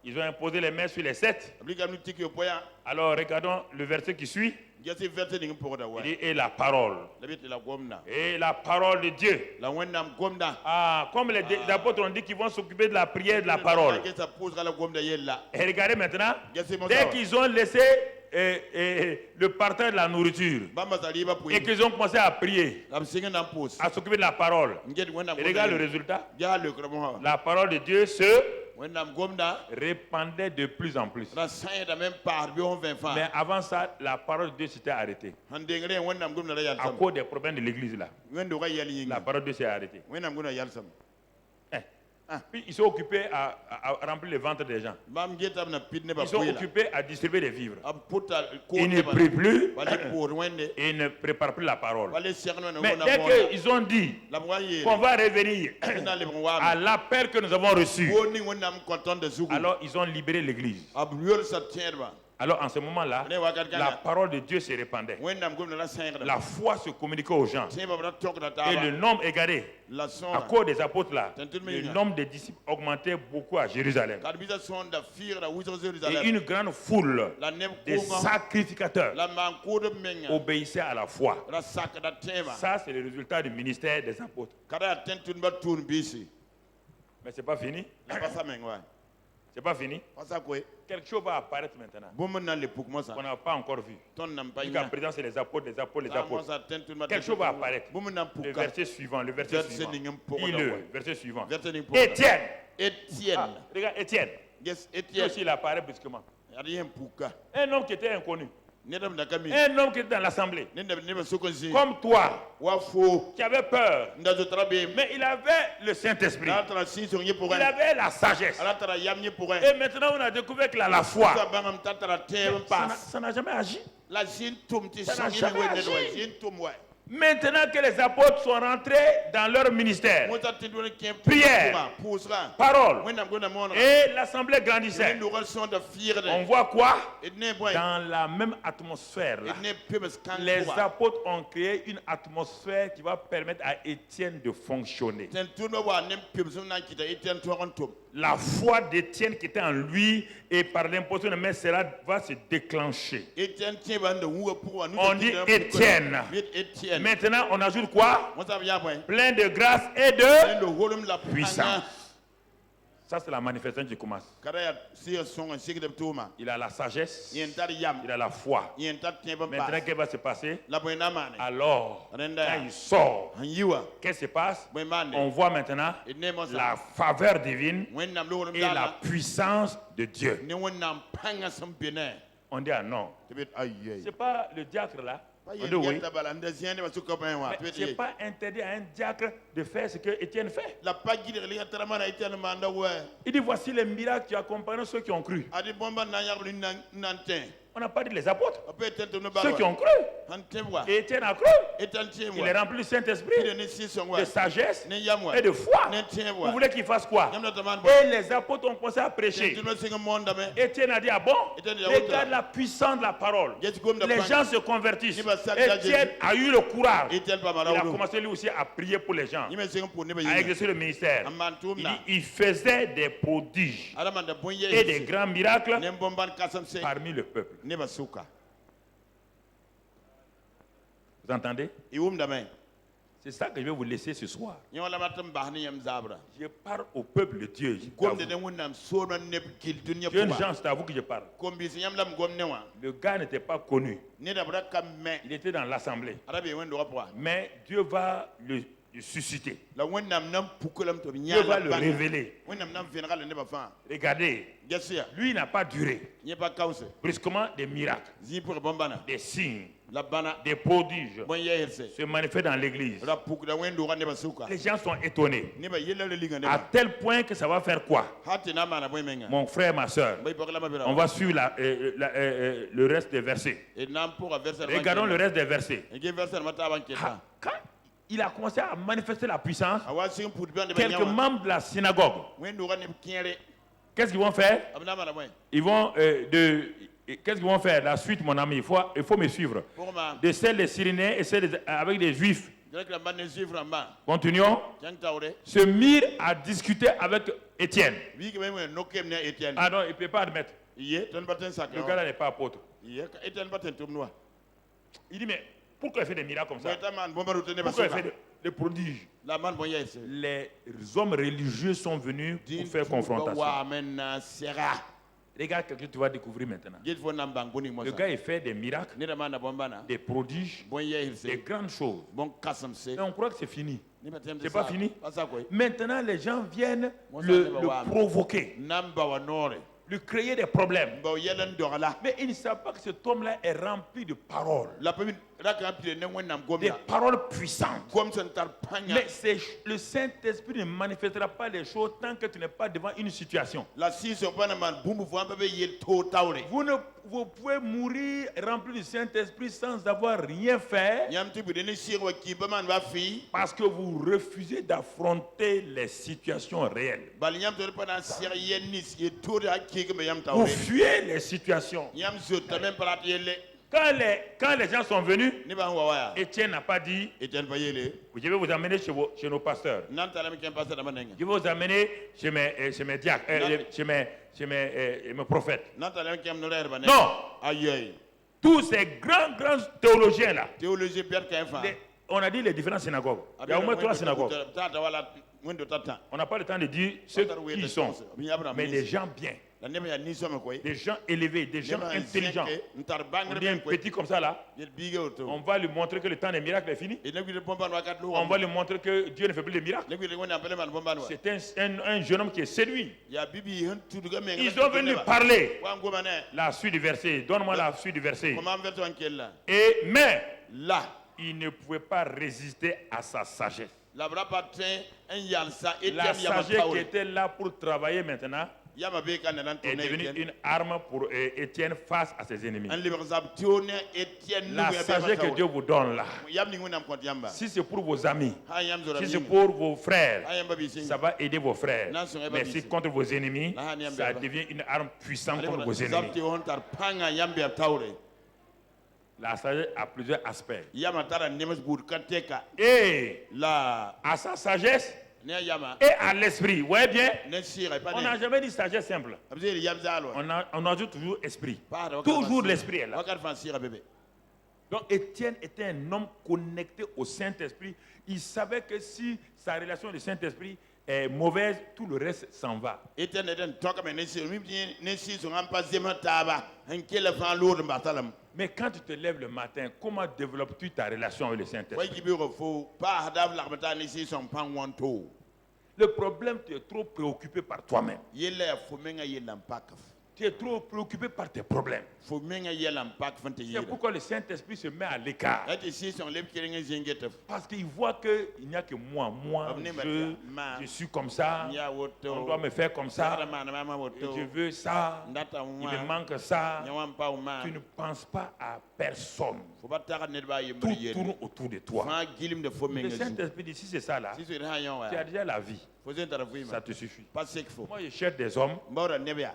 S1: Ils ont imposé les mains sur les 7. Alors regardons le verset qui suit. Il dit, et la parole. Et la parole de Dieu. Ah, comme les apôtres ont dit qu'ils vont s'occuper de la prière de la parole. Et regardez maintenant, dès qu'ils ont laissé le partage de la nourriture et qu'ils ont commencé à prier, à s'occuper de la parole, et regarde le résultat. La parole de Dieu se répandait de plus en plus. Mais avant ça, la parole de Dieu s'était arrêtée. À cause des problèmes de l'église là. La parole de Dieu s'est arrêtée. Puis ils sont occupés à remplir le ventre des gens. Ils sont occupés à distribuer des vivres. Ils ne prient plus et ils ne préparent plus la parole. Mais dès qu'ils ont dit qu'on va revenir à l'appel que nous avons reçu, alors ils ont libéré l'église. Alors en ce moment-là, la parole de Dieu se répandait. La foi se communiquait aux gens. Et le nombre égaré, à cause des apôtres là, le nombre des disciples augmentait beaucoup à Jérusalem. Et une grande foule des sacrificateurs obéissait à la foi. Ça, c'est le résultat du ministère des apôtres. Mais ce n'est pas fini. C'est pas fini. Quelque chose va apparaître maintenant. On n'a pas encore vu. Jusqu'à présent, c'est les apôtres, les apôtres, les apôtres. Quelque chose va apparaître. Le verset suivant, le verset suivant. Le verset suivant. Étienne. Regarde, Étienne. Lui aussi, il apparaît brusquement. Un homme qui était inconnu. Un homme qui était dans l'assemblée, comme toi, qui avait peur, mais il avait le Saint-Esprit, il avait la sagesse. Et maintenant on a découvert qu'il a la foi. Ça n'a jamais agi. Ça n'a jamais agi. Maintenant que les apôtres sont rentrés dans leur ministère, prière, parole, et l'assemblée grandissait, on voit quoi? Dans la même atmosphère là, les apôtres ont créé une atmosphère qui va permettre à Étienne de fonctionner. La foi d'Étienne qui était en lui et par l'imposition de main va se déclencher. On dit Étienne. Maintenant, on ajoute quoi? Plein de grâce et de puissance. Ça, c'est la manifestation qui commence. Il a la sagesse, il a la foi. Maintenant, qu'est-ce qui va se passer? Alors, quand il sort, qu'est-ce qui se passe? On voit maintenant la faveur divine et la puissance de Dieu. On dit ah non, c'est pas le diacre là. On dit oui. Mais ce n'est pas interdit à un diacre de faire ce que Étienne fait. Il dit voici les miracles qui accompagnent ceux qui ont cru. On n'a pas dit les apôtres. Ceux qui ont cru. Et Étienne a cru. Il est rempli du Saint-Esprit, de sagesse et de foi. Vous voulez qu'il fasse quoi? Et les apôtres ont commencé à prêcher. Étienne a dit ah bon? Regarde la puissance de la parole. Les gens se convertissent. Étienne a eu le courage. Il a commencé lui aussi à prier pour les gens, à exercer le ministère. Il faisait des prodiges et des grands miracles parmi le peuple. Vous entendez? C'est ça que je vais vous laisser ce soir. Je parle au peuple de Dieu. Jeunes gens, c'est à vous que je parle. Le gars n'était pas connu. Il était dans l'assemblée. Mais Dieu va le susciter. Dieu va le révéler. Regardez, lui il n'a pas duré. Brusquement, des miracles, des signes, des prodiges se manifestent dans l'église. Les gens sont étonnés. À tel point que ça va faire quoi? Mon frère, ma soeur, on va suivre le reste des versets. Regardons le reste des versets. Quand il a commencé à manifester la puissance, quelques membres de la synagogue, qu'est-ce qu'ils vont faire? Ils vont qu'est-ce qu'ils vont faire? La suite, mon ami, il faut me suivre. De celles des Cyréniens et celles avec des Juifs. Continuons. Se mirent à discuter avec Étienne. Ah non, il ne peut pas admettre. Le gars là n'est pas apôtre. Il dit, mais pourquoi il fait des miracles comme ça? Pourquoi il fait des prodiges? Les hommes religieux sont venus pour faire confrontation. Regarde ce que tu vas découvrir maintenant. Le gars, il fait des miracles, des prodiges, des grandes choses. Et on croit que c'est fini. C'est pas fini. Maintenant, les gens viennent le provoquer, lui créer des problèmes. Mais ils ne savent pas que cet homme-là est rempli de paroles. Des paroles puissantes. Mais le Saint-Esprit ne manifestera pas les choses tant que tu n'es pas devant une situation. Vous pouvez mourir rempli du Saint-Esprit sans avoir rien fait parce que vous refusez d'affronter les situations réelles. Vous fuyez les situations. Quand les gens sont venus, Étienne n'a pas dit, je vais vous amener chez nos pasteurs. Je vais vous amener chez mes diacres, chez mes prophètes. Non. Tous ces grands théologiens-là, on a dit les différentes synagogues. Il y a au moins 3 synagogues. On n'a pas le temps de dire ceux qui y sont, mais les gens bien. Des gens élevés, des gens intelligents. On dit un petit comme ça là, on va lui montrer que le temps des miracles est fini. On va lui montrer que Dieu ne fait plus de miracles. C'est un jeune homme qui est séduit. Ils ont venu parler. La suite du verset, donne-moi la suite du verset. Mais là, il ne pouvait pas résister à sa sagesse. La sagesse qui était là pour travailler maintenant est devenue une arme pour Étienne face à ses ennemis. La sagesse que Dieu vous donne là, si c'est pour vos amis, si c'est pour vos frères, ça va aider vos frères. Mais si contre vos ennemis, ça devient une arme puissante contre vos ennemis. La sagesse a plusieurs aspects. Et à sa sagesse et à l'esprit. Vous voyez bien? On n'a jamais dit sagesse simple. On a dit toujours esprit. Toujours l'esprit est là. Donc Étienne était un homme connecté au Saint-Esprit. Il savait que si sa relation avec le Saint-Esprit est mauvaise, tout le reste s'en va. Mais quand tu te lèves le matin, comment développes-tu ta relation avec le Saint-Esprit? Le problème, tu es trop préoccupé par toi-même. Tu es trop préoccupé par tes problèmes. C'est pourquoi le Saint-Esprit se met à l'écart. Parce qu'il voit qu'il n'y a que moi. Je suis comme ça. On doit me faire comme ça. Je veux ça. Il me manque ça. Tu ne penses pas à personne. Tout tourne autour de toi. Le Saint-Esprit dit, si c'est ça là, tu as déjà la vie. Ça te suffit. Moi, je cherche des hommes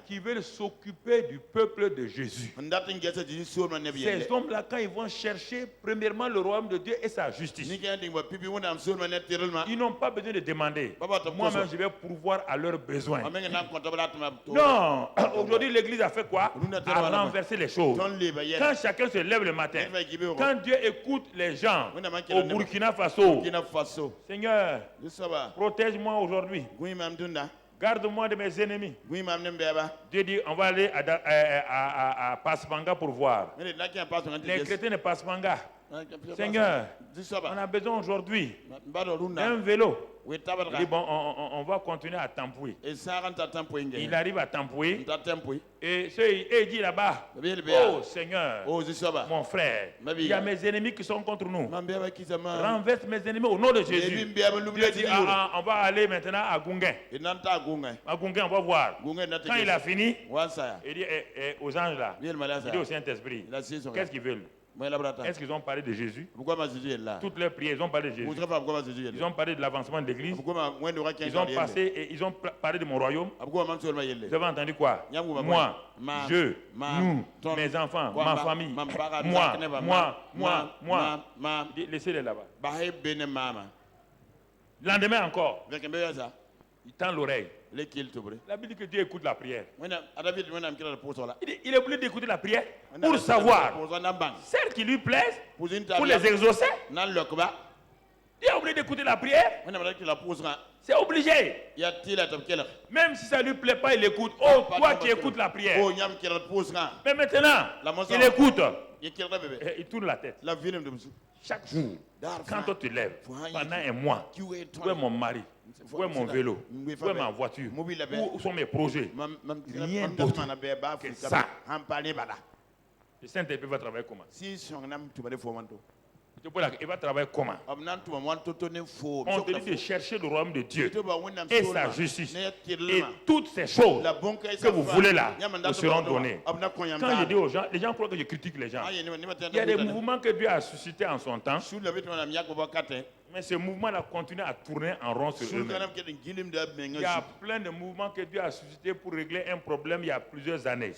S1: qui veulent s'occuper du peuple de Jésus. Ces hommes-là, quand ils vont chercher premièrement le royaume de Dieu et sa justice, ils n'ont pas besoin de demander. Moi-même, je vais pourvoir à leurs besoins. Non, aujourd'hui, l'Église a fait quoi? A renversé les choses. Quand chacun se lève le matin, quand Dieu écoute les gens au Burkina Faso, Seigneur, protège-moi aujourd'hui. Garde-moi de mes ennemis. Dieu dit, on va aller à Pasmanga pour voir. Les chrétiens de Pasmanga. Seigneur, on a besoin aujourd'hui d'un vélo. Il dit, bon, on va continuer à Tampoué. Il arrive à Tampoué. Et il dit là-bas, oh Seigneur, mon frère, il y a mes ennemis qui sont contre nous. Renverse mes ennemis au nom de Jésus. Dieu dit, on va aller maintenant à Gunguin. À Gunguin, on va voir. Quand il a fini, il dit aux anges là, il dit au Saint-Esprit, qu'est-ce qu'ils veulent? Est-ce qu'ils ont parlé de Jésus? Toutes leurs prières, ils ont parlé de Jésus. Ils ont parlé de l'avancement de l'Église. Ils ont parlé de mon royaume. Vous avez entendu quoi? Moi, nous, mes enfants, ma famille, moi. Laissez-les là-bas. Lendemain encore, il tend l'oreille. La Bible dit que Dieu écoute la prière. Il est obligé d'écouter la prière pour savoir celles qui lui plaisent, pour les exaucer. Il est obligé d'écouter la prière. C'est obligé. Même si ça ne lui plaît pas, il écoute. Oh, toi qui écoutes la prière. Mais maintenant, il écoute. Il tourne la tête. Chaque jour, quand toi tu te lèves, pendant un mois, où est mon mari? Où est mon vélo? Où est ma voiture? Où sont mes projets? Rien d'autre que ça. Le Saint-Esprit va travailler comment? Il va travailler comment? On te dit de chercher le royaume de Dieu et sa justice. Et toutes ces choses que vous voulez là vous seront données. Quand je dis aux gens, les gens croient que je critique les gens. Il y a des mouvements que Dieu a suscités en son temps. Mais ce mouvement-là continue à tourner en rond sur eux-mêmes. Il y a plein de mouvements que Dieu a suscités pour régler un problème il y a plusieurs années.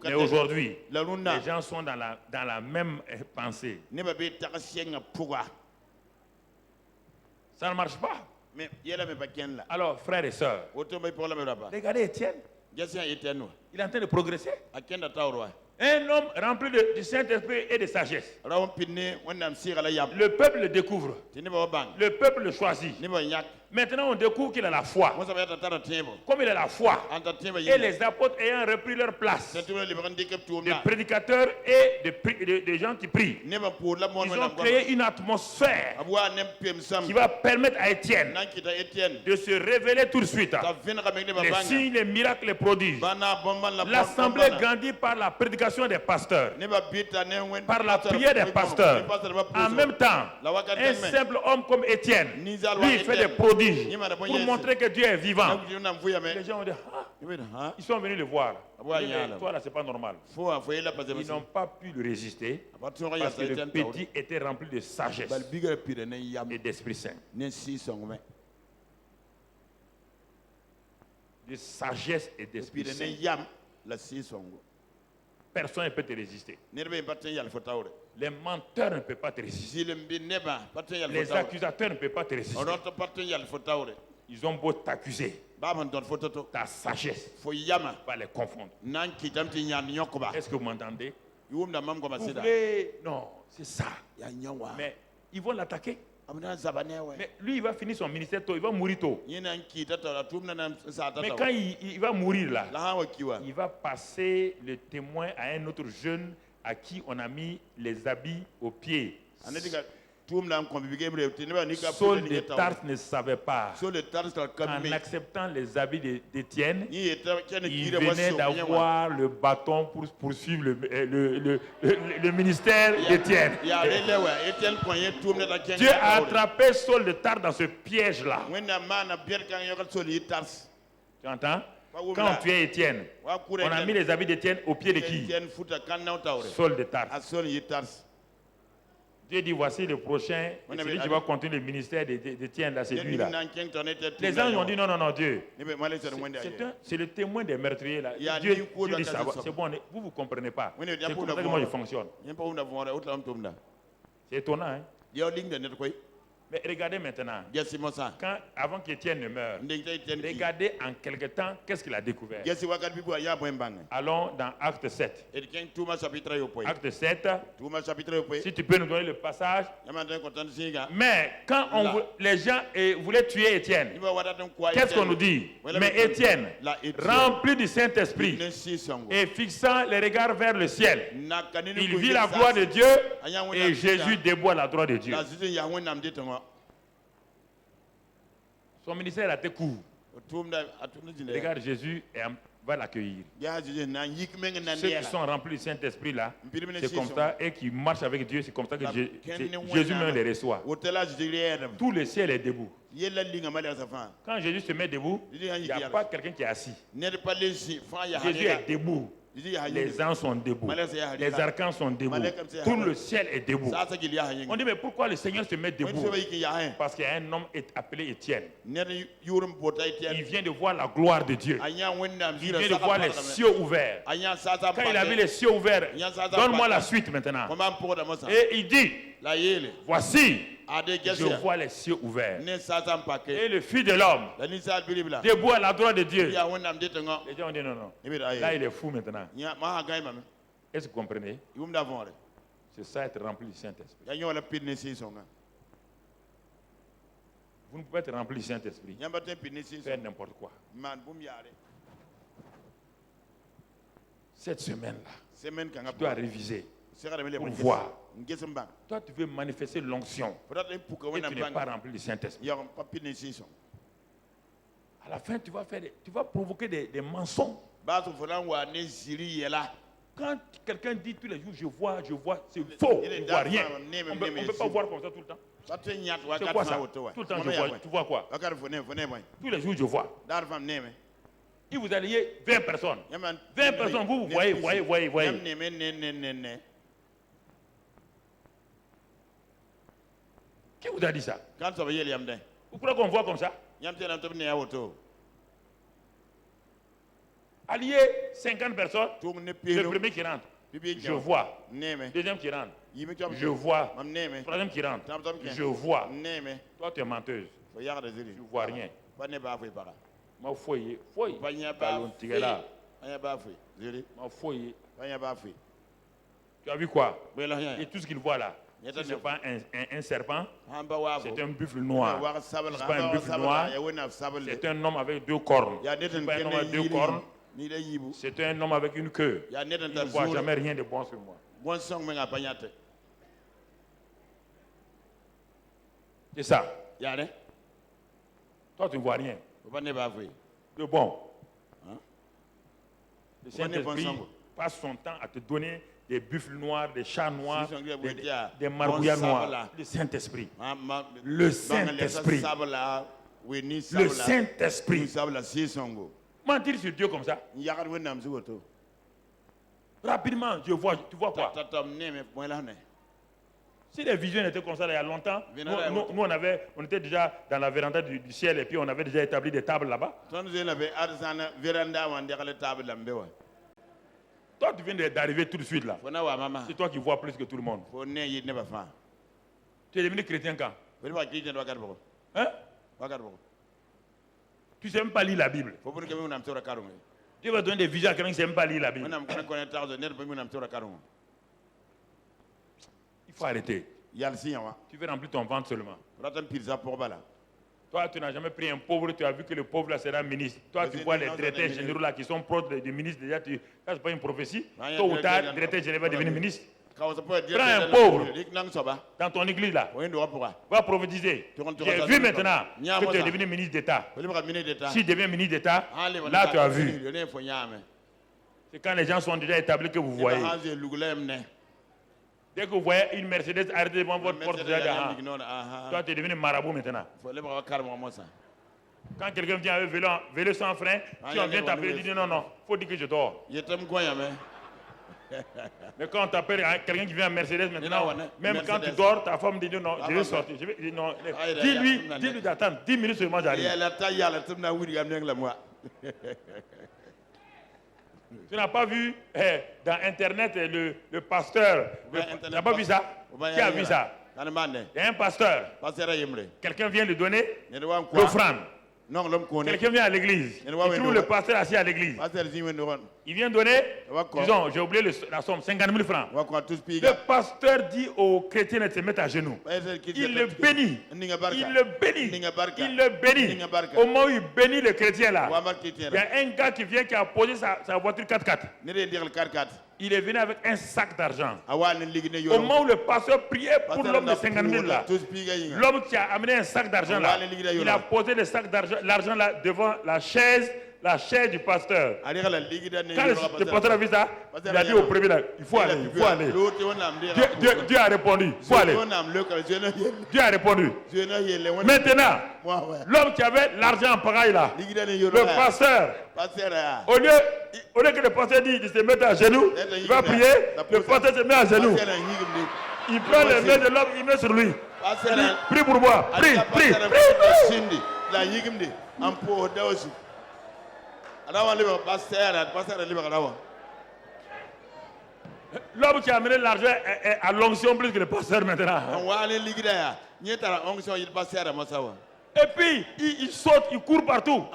S1: Mais aujourd'hui, les gens sont dans la même pensée. Ça ne marche pas. Alors, frères et sœurs, regardez Étienne. Il est en train de progresser. Un homme rempli du Saint-Esprit et de sagesse. Le peuple le découvre. Le peuple le choisit. Maintenant, on découvre qu'il a la foi. Comme il a la foi, et les apôtres ayant repris leur place, des prédicateurs et des gens qui prient, ils ont créé une atmosphère qui va permettre à Étienne de se révéler tout de suite. Les signes, les miracles, les prodiges. L'assemblée grandit par la prédication des pasteurs, par la prière des pasteurs. En même temps, un simple homme comme Étienne, lui, il fait des prodiges pour montrer que Dieu est vivant. Les gens ont dit, ils sont venus le voir. Toi là, c'est pas normal. Ils n'ont pas pu le résister parce que le petit était rempli de sagesse et d'Esprit Saint. De sagesse et d'Esprit Saint. Personne ne peut te résister. Les menteurs ne peuvent pas te résister. Les accusateurs ne peuvent pas te résister. Ils ont beau t'accuser, ta sagesse va les confondre. Est-ce que vous m'entendez? Vous voulez... Non, c'est ça. Mais ils vont l'attaquer. Mais lui, il va finir son ministère tôt, il va mourir tôt. Mais quand il va mourir là, il va passer le témoin à un autre jeune à qui on a mis les habits aux pieds. Saul de Tarse ne savait pas qu'en acceptant les habits d'Étienne, il venait d'avoir le bâton pour poursuivre le ministère d'Étienne. Dieu a attrapé Saul de Tarse dans ce piège-là. Tu entends? Quand tu es Étienne, on a mis les habits d'Étienne au pied de qui? Saul de Tarse. Dieu dit, voici le prochain, celui qui va continuer le ministère d'Étienne, là, c'est lui là. Les anges ont dit, non, Dieu. C'est le témoin des meurtriers là. Dieu dit, ça va, c'est bon, vous ne comprenez pas. C'est comme ça que moi je fonctionne. C'est étonnant, hein? Mais regardez maintenant, avant qu'Étienne ne meure, regardez en quelque temps, qu'est-ce qu'il a découvert. Allons dans Acte 7. Acte 7, si tu peux nous donner le passage. Mais quand les gens voulaient tuer Étienne, qu'est-ce qu'on nous dit? Mais Étienne, rempli du Saint-Esprit et fixant les regards vers le ciel, il vit la gloire de Dieu et Jésus déboule la droite de Dieu. Son ministère a été court. Regarde, Jésus va l'accueillir. Ceux qui sont remplis du Saint-Esprit là, c'est comme ça, et qui marchent avec Dieu, c'est comme ça que Jésus même les reçoit. Tout le ciel est debout. Quand Jésus se met debout, il n'y a pas quelqu'un qui est assis. Jésus est debout. Les anges sont debout. Les archanges sont debout. Tout le ciel est debout. On dit, mais pourquoi le Seigneur se met debout? Parce qu'il y a un homme appelé Étienne. Il vient de voir la gloire de Dieu. Il vient de voir les cieux ouverts. Quand il a vu les cieux ouverts, donne-moi la suite maintenant. Et il dit, voici, je vois les cieux ouverts. Et le Fils de l'homme, debout à la droite de Dieu. Les gens ont dit non. Là, il est fou maintenant. Est-ce que vous comprenez? C'est ça être rempli du Saint-Esprit. Vous ne pouvez être rempli du Saint-Esprit. Faire n'importe quoi. Cette semaine-là, tu dois réviser pour voir. Toi, tu veux manifester l'onction et tu n'es pas rempli du Saint-Esprit. À la fin, tu vas provoquer des mensonges. Quand quelqu'un dit tous les jours, je vois, c'est faux. On ne voit rien. On ne peut pas voir comme ça tout le temps. C'est quoi ça? Tout le temps, je vois. Tu vois quoi? Tous les jours, je vois. Si vous alliez 20 personnes, 20 personnes, vous voyez. Qui vous a dit ça? Vous croyez qu'on voit comme ça? Allié 50 personnes, le premier qui rentre, je vois. Deuxième qui rentre, je vois. Troisième qui rentre, je vois. Toi, tu es menteuse. Tu ne vois rien. Ma foyer. Tu as vu quoi? Et tout ce qu'il voit là, ce n'est pas un serpent, c'est un buffle noir. Ce n'est pas un buffle noir, c'est un homme avec 2 cornes. Ce n'est pas un homme avec 2 cornes, c'est un homme avec une queue. Il ne voit jamais rien de bon sur moi. C'est ça. Toi, tu ne vois rien. De bon. Le Saint-Esprit passe son temps à te donner des buffles noirs, des chats noirs, des margouillards noirs. Le Saint-Esprit. Le Saint-Esprit. Le Saint-Esprit. Mentir sur Dieu comme ça. Rapidement, tu vois quoi? Si les visions étaient comme ça il y a longtemps, nous on était déjà dans la véranda du ciel et puis on avait déjà établi des tables là-bas. Toi, tu viens d'arriver tout de suite là. C'est toi qui vois plus que tout le monde. Tu es devenu chrétien quand? Hein? Tu ne sais même pas lire la Bible. Tu vas donner des visions à quelqu'un qui ne sait même pas lire la Bible. Il faut arrêter. Tu veux remplir ton ventre seulement. Toi, tu n'as jamais pris un pauvre, tu as vu que le pauvre là sera ministre. Toi, tu vois les directeurs généraux là qui sont proches des ministres déjà. Ça, c'est pas une prophétie. Tôt ou tard, le directeur général va devenir ministre. Prends un pauvre dans ton église là. Va prophétiser. J'ai vu maintenant que tu es devenu ministre d'État. Si tu deviens ministre d'État, là tu as vu. C'est quand les gens sont déjà établis que vous voyez. Dès que vous voyez une Mercedes arrêtée devant votre porte, toi tu es devenu marabout maintenant. Quand quelqu'un vient avec vélo sans frein, si on vient t'appeler, il dit non, il faut dire que je dors. Mais quand on t'appelle quelqu'un qui vient à Mercedes maintenant, même quand tu dors, ta femme dit non, je vais sortir. Dis-lui d'attendre 10 minutes seulement, j'arrive. Tu n'as pas vu dans Internet le pasteur, tu n'as pas vu ça? Qui a vu ça? Il y a un pasteur, quelqu'un vient lui donner l'offrande. Quelqu'un vient à l'église, il trouve le pasteur assis à l'église. Il vient donner, disons, j'ai oublié la somme, 50 000 francs. Le pasteur dit aux chrétiens de se mettre à genoux. Il le bénit. Au moment où il bénit le chrétien là, il y a un gars qui vient qui a posé sa voiture 4x4. Il est venu avec un sac d'argent. Au moment où le pasteur priait pour l'homme de 50 000 là, l'homme qui a amené un sac d'argent là, il a posé le sac d'argent là devant la chaise du pasteur. Quand le pasteur a vu ça, il a dit au premier là, il faut aller. Dieu a répondu, il faut aller. Dieu a répondu. Maintenant, l'homme qui avait l'argent en pagaille là, le pasteur, au lieu que le pasteur dise de se mettre à genoux, il va prier, le pasteur se met à genoux. Il prend les mains de l'homme, il met sur lui. Il dit, prie pour moi, prie. L'homme qui a amené l'argent est à l'onction plus que le pasteur maintenant. Et puis, il saute, il court partout.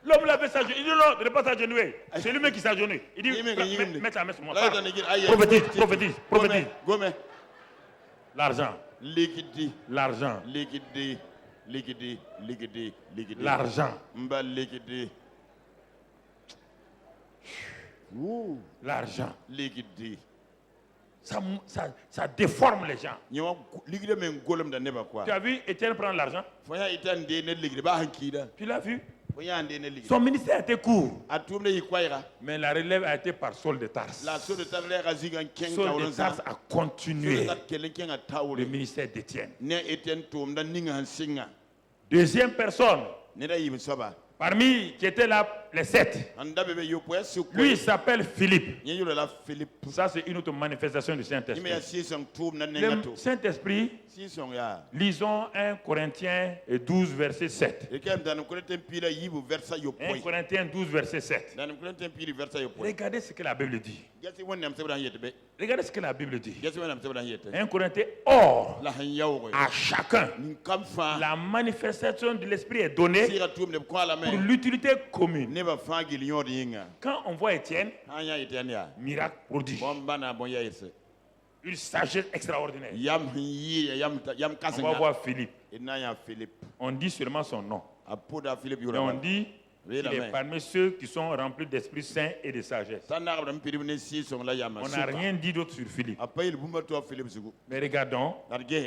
S1: L'homme l'avait s'agenouillé. Il dit non, ne pas s'agenouiller. C'est lui-même qui s'agenouille. Il dit, mets ta main sur moi. Prophétise. L'argent. L'argent. L'argent. Ça déforme les gens. Tu as vu Étienne prendre l'argent? Tu l'as vu? Son ministère était court. Mais la relève a été par Saul de Tarse. Saul de Tarse a continué le ministère d'Étienne. Deuxième personne, parmi qui étaient là, les 7. Lui, il s'appelle Philippe. Ça, c'est une autre manifestation du Saint-Esprit. Le Saint-Esprit, lisons 1 Corinthiens 12, verset 7. 1 Corinthiens 12, verset 7. Regardez ce que la Bible dit. Regardez ce que la Bible dit. 1 Corinthiens, or, à chacun, la manifestation de l'Esprit est donnée pour l'utilité commune. Quand on voit Étienne, miracle prodige, une sagesse extraordinaire. On va voir Philippe. On dit seulement son nom. Et on dit qu'il est parmi ceux qui sont remplis d'Esprit Saint et de sagesse. On n'a rien dit d'autre sur Philippe. Mais regardons,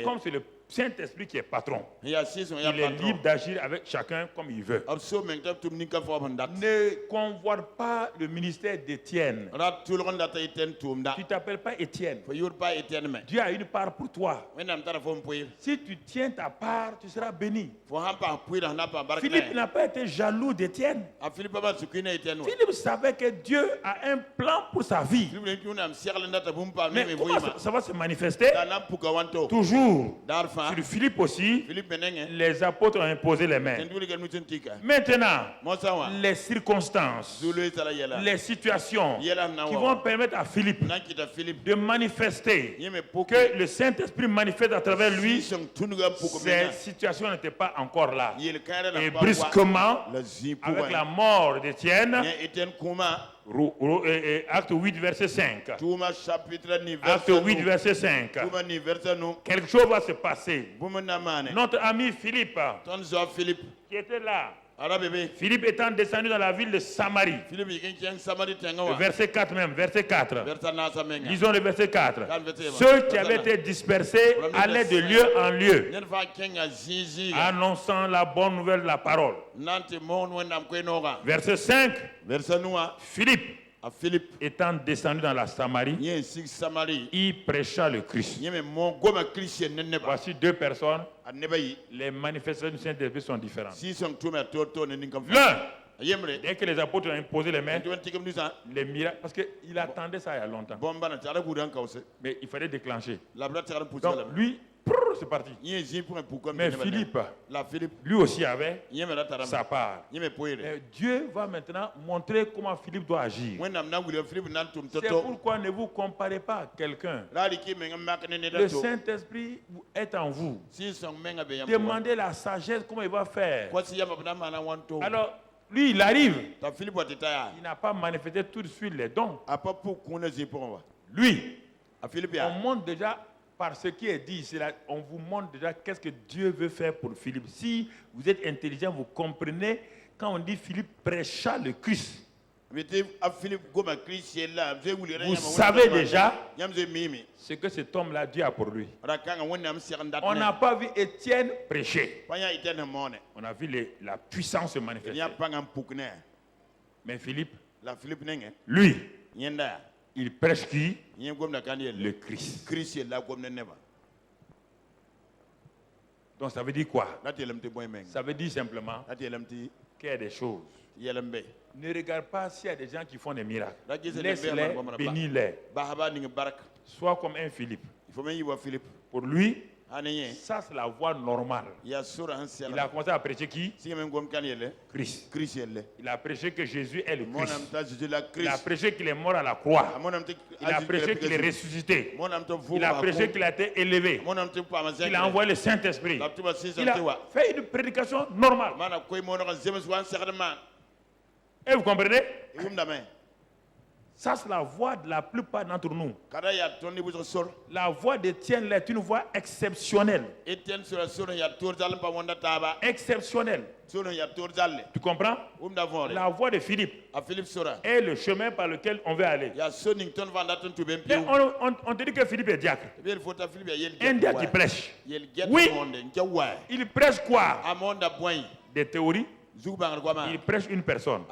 S1: comme c'est le Saint-Esprit qui est patron, il est libre d'agir avec chacun comme il veut. Ne convoite pas le ministère d'Étienne. Tu ne t'appelles pas Étienne. Dieu a une part pour toi. Si tu tiens ta part, tu seras béni. Philippe n'a pas été jaloux d'Étienne. Philippe savait que Dieu a un plan pour sa vie. Mais comment ça va se manifester? Toujours. Sur Philippe aussi, les apôtres ont imposé les mains. Maintenant, les circonstances, les situations qui vont permettre à Philippe de manifester, que le Saint-Esprit manifeste à travers lui, ces situations n'étaient pas encore là. Et brusquement, avec la mort d'Étienne, Acte 8, verset 5. Acte 8, verset 5. Quelque chose va se passer. Notre ami Philippe, qui était là, Philippe étant descendu dans la ville de Samarie. Le verset 4 même, verset 4. Lisons le verset 4. Ceux qui avaient été dispersés allaient de lieu en lieu, annonçant la bonne nouvelle de la parole. Verset 5. Philippe, étant descendu dans la Samarie, il prêcha le Christ. Voici deux personnes. Les manifestations du Saint-Esprit sont différentes. L'un, dès que les apôtres ont imposé les mains, les miracles, parce qu'il attendait ça il y a longtemps. Mais il fallait déclencher. Donc lui, c'est parti. Mais Philippe, lui aussi avait sa part. Dieu va maintenant montrer comment Philippe doit agir. C'est pourquoi ne vous comparez pas à quelqu'un. Le Saint-Esprit est en vous. Demandez la sagesse, comment il va faire. Alors, lui, il arrive. Il n'a pas manifesté tout de suite les dons. Lui, on montre déjà par ce qui est dit ici, on vous montre déjà qu'est-ce que Dieu veut faire pour Philippe. Si vous êtes intelligent, vous comprenez quand on dit Philippe prêcha le Christ. Vous savez déjà ce que cet homme-là, Dieu a pour lui. On n'a pas vu Étienne prêcher. On a vu la puissance se manifester. Mais Philippe, lui, il prêche qui? Le Christ. Donc ça veut dire quoi? Ça veut dire simplement qu'il y a des choses. Ne regarde pas s'il y a des gens qui font des miracles. Laisse-les, bénis-les. Sois comme un Philippe. Pour lui, Ça, c'est la voie normale. Il a commencé à prêcher qui? Christ. Il a prêché que Jésus est le Christ. Il a prêché qu'il est mort à la croix. Il a prêché qu'il est ressuscité. Il a prêché qu'il a été élevé. Il a envoyé le Saint-Esprit. Il a fait une prédication normale. Et vous comprenez? Ça, c'est la voix de la plupart d'entre nous. La voix d'Étienne est une voix exceptionnelle. Exceptionnelle. Tu comprends? La voix de Philippe est le chemin par lequel on veut aller. Et on te dit que Philippe est diacre. Un diacre qui prêche. Oui. Il prêche quoi? Des théories. Il prêche une personne.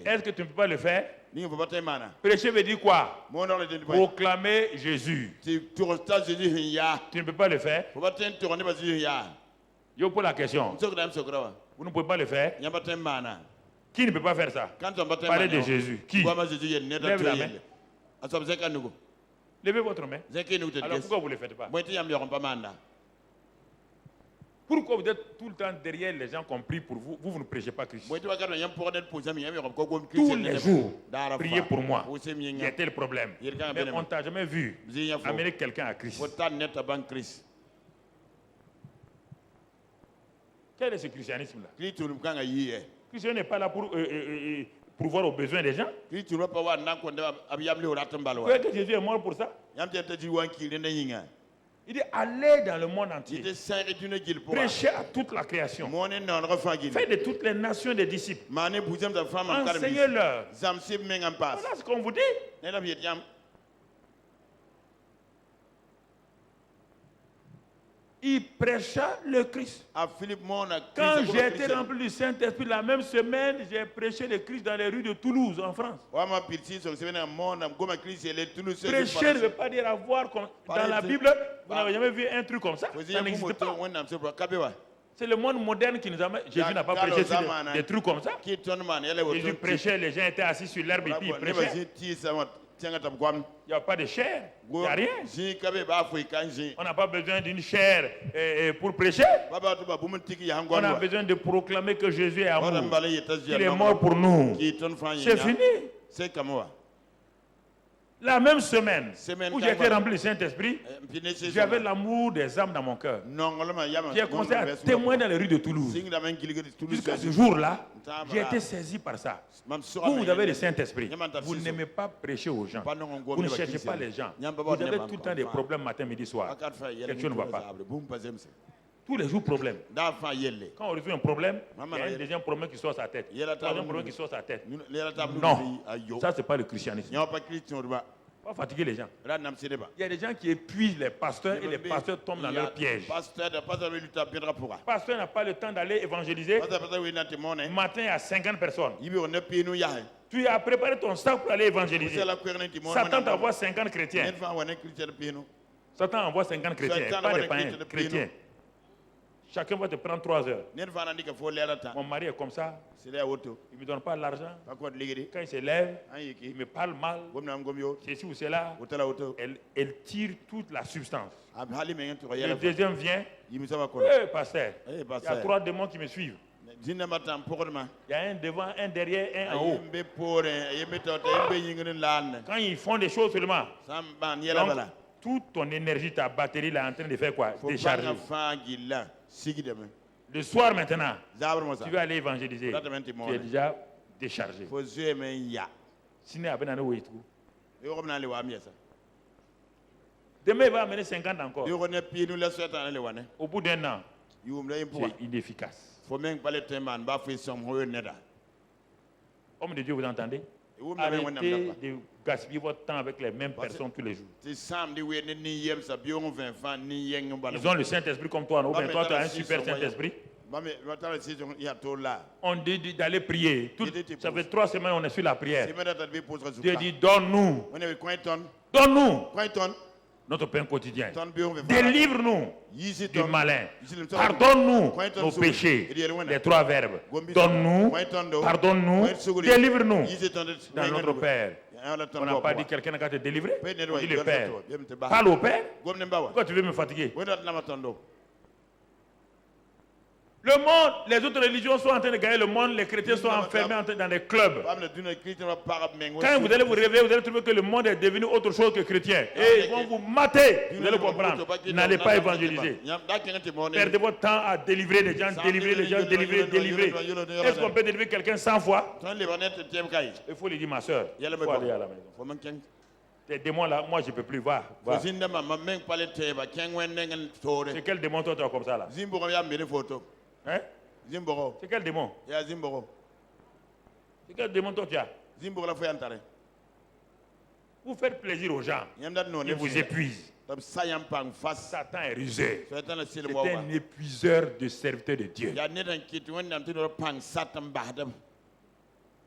S1: Est-ce que tu ne peux pas le faire? Prêcher veut dire quoi? Proclamer Jésus. Tu ne peux pas le faire? Je vous pose la question. Vous ne pouvez pas le faire? Qui ne peut pas faire ça? Parler de Jésus. Qui? Lève la main. Levez votre main. Alors pourquoi vous ne le faites pas? Pourquoi vous êtes tout le temps derrière les gens qui ont prié pour vous? Vous ne prêchez pas Christ. Tous les jours, priez pour moi. Il y a tel problème. Mais on ne t'a jamais vu amener quelqu'un à Christ. Quel est ce christianisme-là? Le Christ n'est pas là pour voir aux besoins des gens. Que Jésus est mort pour ça. Il dit allez dans le monde entier. Prêchez à toute la création. Faites de toutes les nations des disciples. Enseignez-leur. Voilà ce qu'on vous dit. Il prêcha le Christ. Quand j'ai été rempli du Saint-Esprit, la même semaine, j'ai prêché le Christ dans les rues de Toulouse, en France. Prêcher ne veut pas dire avoir, dans la Bible, vous n'avez jamais vu un truc comme ça. Ça n'existe pas. C'est le monde moderne qui nous a... Jésus n'a pas prêché des trucs comme ça. Jésus prêchait, les gens étaient assis sur l'herbe et puis il prêchait. Il n'y a pas de chair, il n'y a rien. On n'a pas besoin d'une chair pour prêcher. On a besoin de proclamer que Jésus est amour, qu'il est mort pour nous. C'est fini. La même semaine où j'ai été rempli du Saint-Esprit, j'avais l'amour des âmes dans mon cœur. J'ai commencé à témoigner dans les rues de Toulouse. Jusqu'à ce jour-là, j'ai été saisi par ça. Vous avez le Saint-Esprit. Vous n'aimez pas prêcher aux gens. Vous ne cherchez pas les gens. Vous avez tout le temps des problèmes matin, midi, soir. Quelque chose ne va pas. Tous les jours, problème. Quand on résout un problème, il y a un deuxième problème qui sort sa tête. Il y a un troisième problème qui sort sa tête. Non, ça, ce n'est pas le christianisme. Pas fatiguer les gens. Il y a des gens qui épuisent les pasteurs et les pasteurs tombent dans leur piège. Le pasteur n'a pas le temps d'aller évangéliser. Matin, il y a 50 personnes. Tu as préparé ton sac pour aller évangéliser. Satan t'envoie 50 chrétiens. Satan envoie 50 chrétiens, pas des païens, chrétiens. Chacun va te prendre 3 heures. Mon mari est comme ça. Il ne me donne pas l'argent. Quand il se lève, il me parle mal. Ceci ou cela. Elle tire toute la substance. Le deuxième vient. Pasteur, il y a 3 démons qui me suivent. Il y a un devant, un derrière, un en haut. Quand ils font des choses seulement, donc, toute ton énergie, ta batterie là, est en train de faire quoi? Décharger. Le soir maintenant, tu vas aller évangéliser. Tu es déjà déchargé. Demain, il va amener 50 encore. Au bout d'un an, c'est inefficace. Homme de Dieu, vous entendez? Arrêtez de gaspiller votre temps avec les mêmes personnes tous les jours. Ils ont le Saint-Esprit comme toi, non? Toi, tu as un super Saint-Esprit. On dit d'aller prier. Ça fait 3 semaines on est sur la prière. Dieu dit donne-nous. Donne-nous. notre pain quotidien. Délivre-nous du malin. Pardonne-nous nos péchés. Les 3 verbes. Donne-nous, pardonne-nous, délivre-nous dans notre Père. On n'a pas dit quelqu'un n'a qu'à te délivrer. On dit le Père. Parle au Père. Pourquoi tu veux me fatiguer? Le monde, les autres religions sont en train de gagner le monde, les chrétiens sont enfermés dans des clubs. Quand vous allez vous réveiller, vous allez trouver que le monde est devenu autre chose que chrétien. Et ils vont vous mater. Vous allez comprendre. N'allez pas évangéliser. Perdez votre temps à délivrer les gens, délivrer. Est-ce qu'on peut délivrer quelqu'un 100 fois? Il faut lui dire, ma soeur, il faut aller à la maison. Ces démons-là, moi je ne peux plus voir. C'est quel démon toi tu as comme ça là? Hein? C'est quel démon? C'est quel démon toi tu as? Vous faites plaisir aux gens. Ils vous épuisent. Satan est rusé. C'est un épuiseur de serviteurs de Dieu.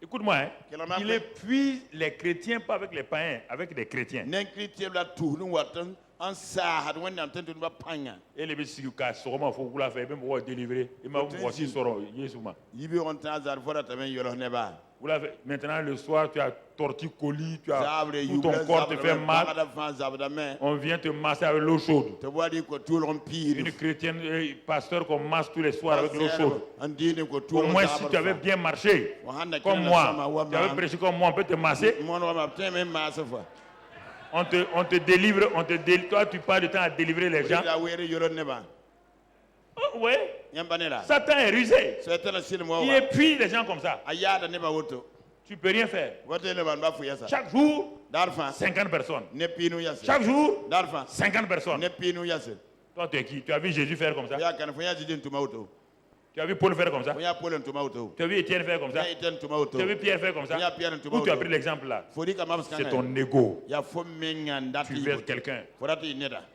S1: Écoute-moi, hein? Il épuise les chrétiens pas avec les païens, avec les chrétiens. Et les messieurs qui sont faut vous la faire même pour délivrer. Et ma voici seront Yesuma. Maintenant le soir tu as torticolis, tu as tout ton corps te fait mal. On vient te masser avec l'eau chaude. Une chrétienne, pasteur qu'on masse tous les soirs avec l'eau chaude. Au moins si tu avais bien marché, comme moi, tu avais prêché comme moi, on peut te masser. On te délivre, toi tu passes du temps à délivrer les gens. Oh, oui. Satan est rusé. Il épuise les gens comme ça. Tu ne peux rien faire. Chaque jour, 50 personnes. Chaque jour, 50 personnes. Toi, tu es qui? Tu as vu Jésus faire comme ça? Tu as vu Paul faire comme ça? Tu as vu Étienne faire comme ça? Tu as vu Pierre faire comme ça? Où tu as pris l'exemple là? C'est ton ego. Tu veux quelqu'un.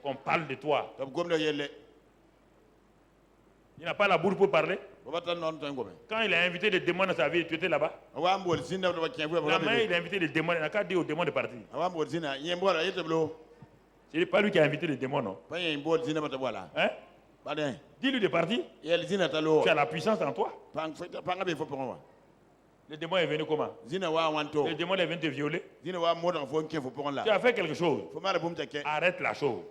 S1: On parle de toi. Il n'a pas la bourre pour parler. Quand il a invité des démons dans sa vie, tu étais là-bas. La main, il a invité des démons. Il n'a qu'à dire aux démons de partir. Ce n'est pas lui qui a invité les démons, non? Hein? Dis-lui de partir. Tu as la puissance en toi. Le démon est venu comment? Le démon est venu te violer. Tu as fait quelque chose. Arrête la chose.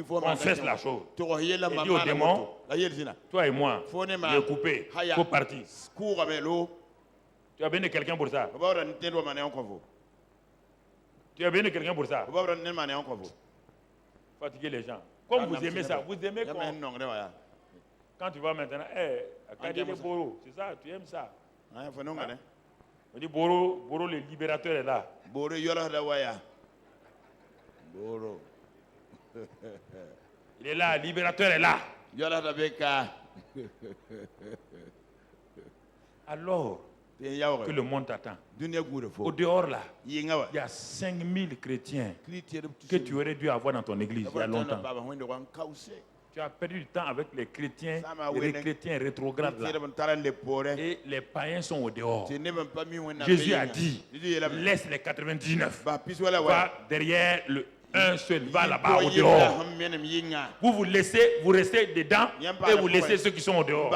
S1: Confesse la chose. Et dis au démon, toi et moi, je vais couper. Il faut partir. Tu as besoin de quelqu'un pour ça. Tu as besoin de quelqu'un pour ça. Fatiguer les gens. Comme vous aimez ça, vous aimez quand tu vas maintenant, c'est ça, tu aimes ça. On dit Boro le libérateur est là. Il est là, le libérateur est là. Alors que le monde t'attend. Au dehors là, il y a 5000 chrétiens que tu aurais dû avoir dans ton église il y a longtemps. Tu as perdu du temps avec les chrétiens et les chrétiens rétrogrades là. Et les païens sont au dehors. Jésus a dit, laisse les 99. Va derrière le un seul, va là-bas au dehors. Vous restez dedans et vous laissez ceux qui sont au dehors.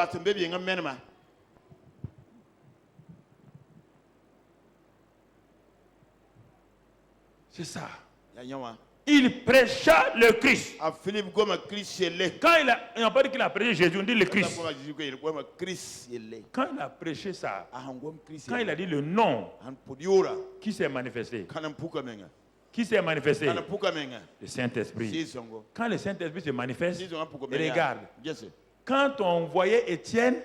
S1: C'est ça. Il prêcha le Christ. Quand il n'a pas dit qu'il a prêché Jésus, on dit le Christ. Quand il a prêché ça, quand il a dit le nom, qui s'est manifesté? Qui s'est manifesté? Le Saint-Esprit. Quand le Saint-Esprit se manifeste, regarde. Quand on voyait Étienne,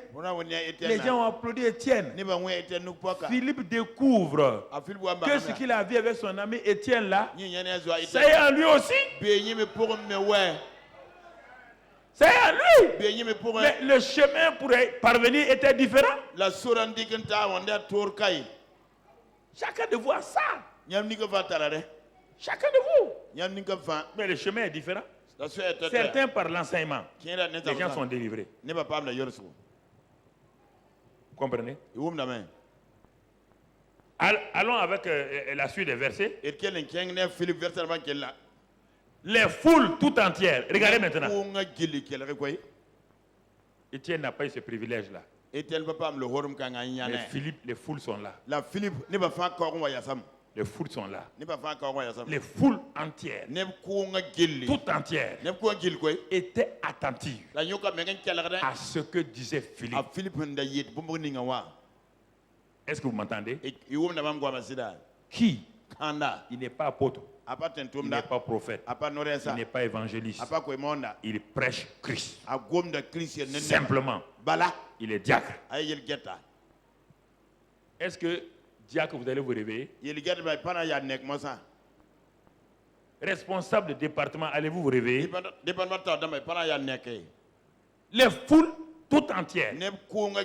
S1: les gens ont applaudi Étienne. Philippe découvre que ce qu'il a vu avec son ami Étienne là, c'est en lui aussi. C'est en lui. Mais le chemin pour parvenir était différent. Chacun de vous a ça. Chacun de vous. Mais le chemin est différent. Certains par l'enseignement, les gens sont délivrés. Comprenez? Allons avec la suite des versets. Les foules tout entières. Regardez maintenant. Étienne n'a pas eu ce privilège-là. Mais Philippe, les foules sont là. Les foules sont là. Les foules entières, tout entières, étaient attentives à ce que disait Philippe. Est-ce que vous m'entendez? Qui? Il n'est pas apôtre. Il n'est pas prophète. Il n'est pas évangéliste. Il prêche Christ. Simplement. Il est diacre. Est-ce que diacre, vous allez vous réveiller? Responsable de département, allez-vous vous réveiller? Les foules tout entières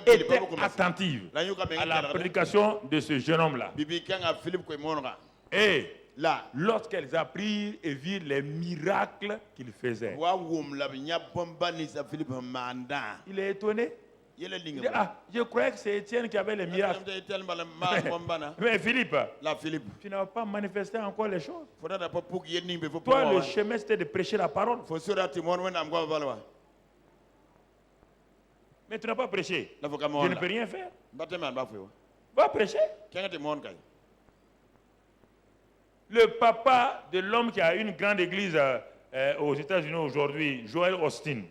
S1: étaient attentives à la prédication de ce jeune homme-là. Et là, lorsqu'elles apprirent et virent les miracles qu'il faisait, il est étonné. Il dit, je croyais que c'est Étienne qui avait les miracles. Mais Philippe, tu n'as pas manifesté encore les choses. Toi, le chemin, c'était de prêcher la parole. Mais tu n'as pas prêché. Je ne peux rien faire. Va prêcher. Le papa de l'homme qui a une grande église aux États-Unis aujourd'hui, Joel Austin.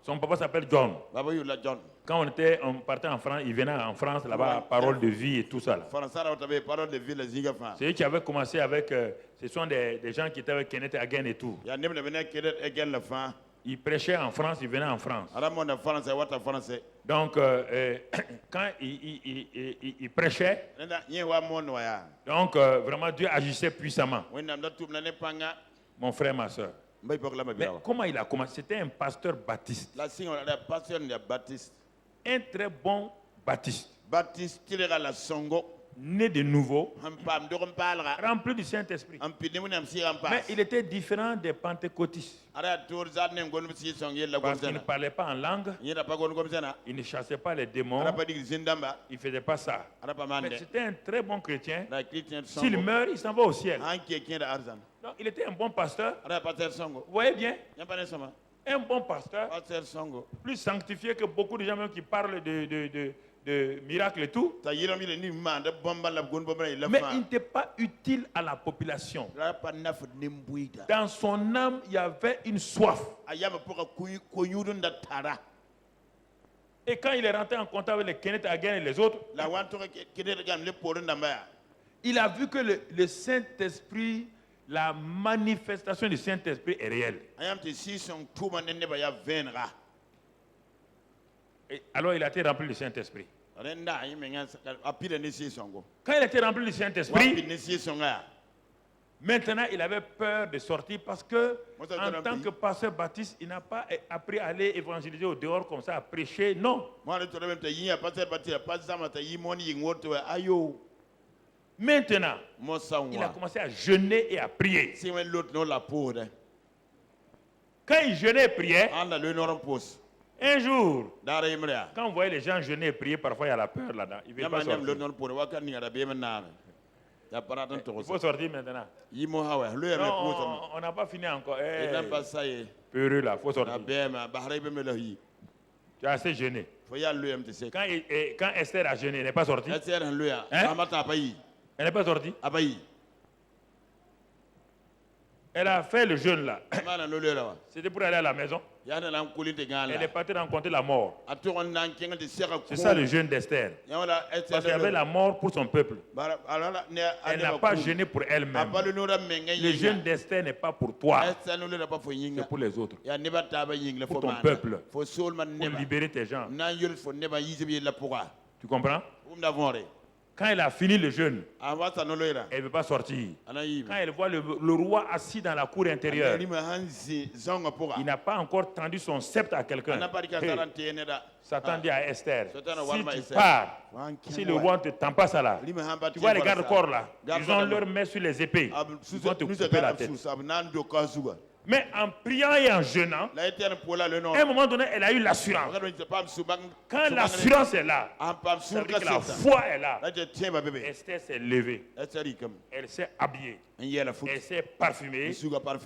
S1: Son papa s'appelle John. Quand on partait en France, il venait en France, là-bas, parole de vie et tout ça. C'est eux qui avaient commencé avec. Ce sont des gens qui étaient avec Kenneth Hagin et tout. Il prêchait en France, il venait en France. Donc, quand il prêchait, donc vraiment Dieu agissait puissamment. Mon frère, ma soeur. Mais comment il a commencé? C'était un pasteur baptiste. Un très bon baptiste. Né de nouveau, rempli du Saint-Esprit. Mais il était différent des pentecôtistes. Parce qu'il ne parlait pas en langue, il ne chassait pas les démons, il ne faisait pas ça. Mais c'était un très bon chrétien. S'il meurt, il s'en va au ciel. Donc, il était un bon pasteur. Vous voyez bien? Un bon pasteur, plus sanctifié que beaucoup de gens même qui parlent de miracles et tout. Mais il n'était pas utile à la population. Dans son âme, il y avait une soif. Et quand il est rentré en contact avec les Kenneth Hagin et les autres, il a vu que le Saint-Esprit, la manifestation du Saint-Esprit est réelle. Et alors il a été rempli du Saint-Esprit. Quand il a été rempli du Saint-Esprit, maintenant il avait peur de sortir parce que en tant que pasteur baptiste, il n'a pas appris à aller évangéliser au dehors comme ça, à prêcher, non. Maintenant, il a commencé à jeûner et à prier. Quand il jeûnait et priait, un jour, quand vous voyez les gens jeûner et prier, parfois il y a la peur là-dedans. Il ne veut pas sortir. Il faut sortir maintenant. Non, on n'a pas fini encore. Peureux là, il faut sortir. Tu as assez jeûné. Quand Esther a jeûné, elle n'est pas sortie. Hein? Elle n'est pas sortie. Elle a fait le jeûne là. C'était pour aller à la maison. Elle est partie rencontrer la mort. C'est ça le jeûne d'Esther. Parce qu'il y avait la mort pour son peuple. Elle n'a pas jeûné pour elle-même. Le jeûne d'Esther n'est pas pour toi. C'est pour les autres. Pour ton peuple. Pour libérer tes gens. Tu comprends? Quand elle a fini le jeûne, elle ne veut pas sortir. Quand elle voit le roi assis dans la cour intérieure, il n'a pas encore tendu son sceptre à quelqu'un. Satan dit à Esther, si tu pars, si le roi ne te tend pas ça là, tu vois les gardes-corps là, ils ont leur main sur les épées, ils vont te couper la tête. Mais en priant et en jeûnant, à un moment donné, elle a eu l'assurance. Quand l'assurance est là, ça veut dire que la foi est là. Esther s'est levée. Elle s'est habillée. Elle s'est parfumée.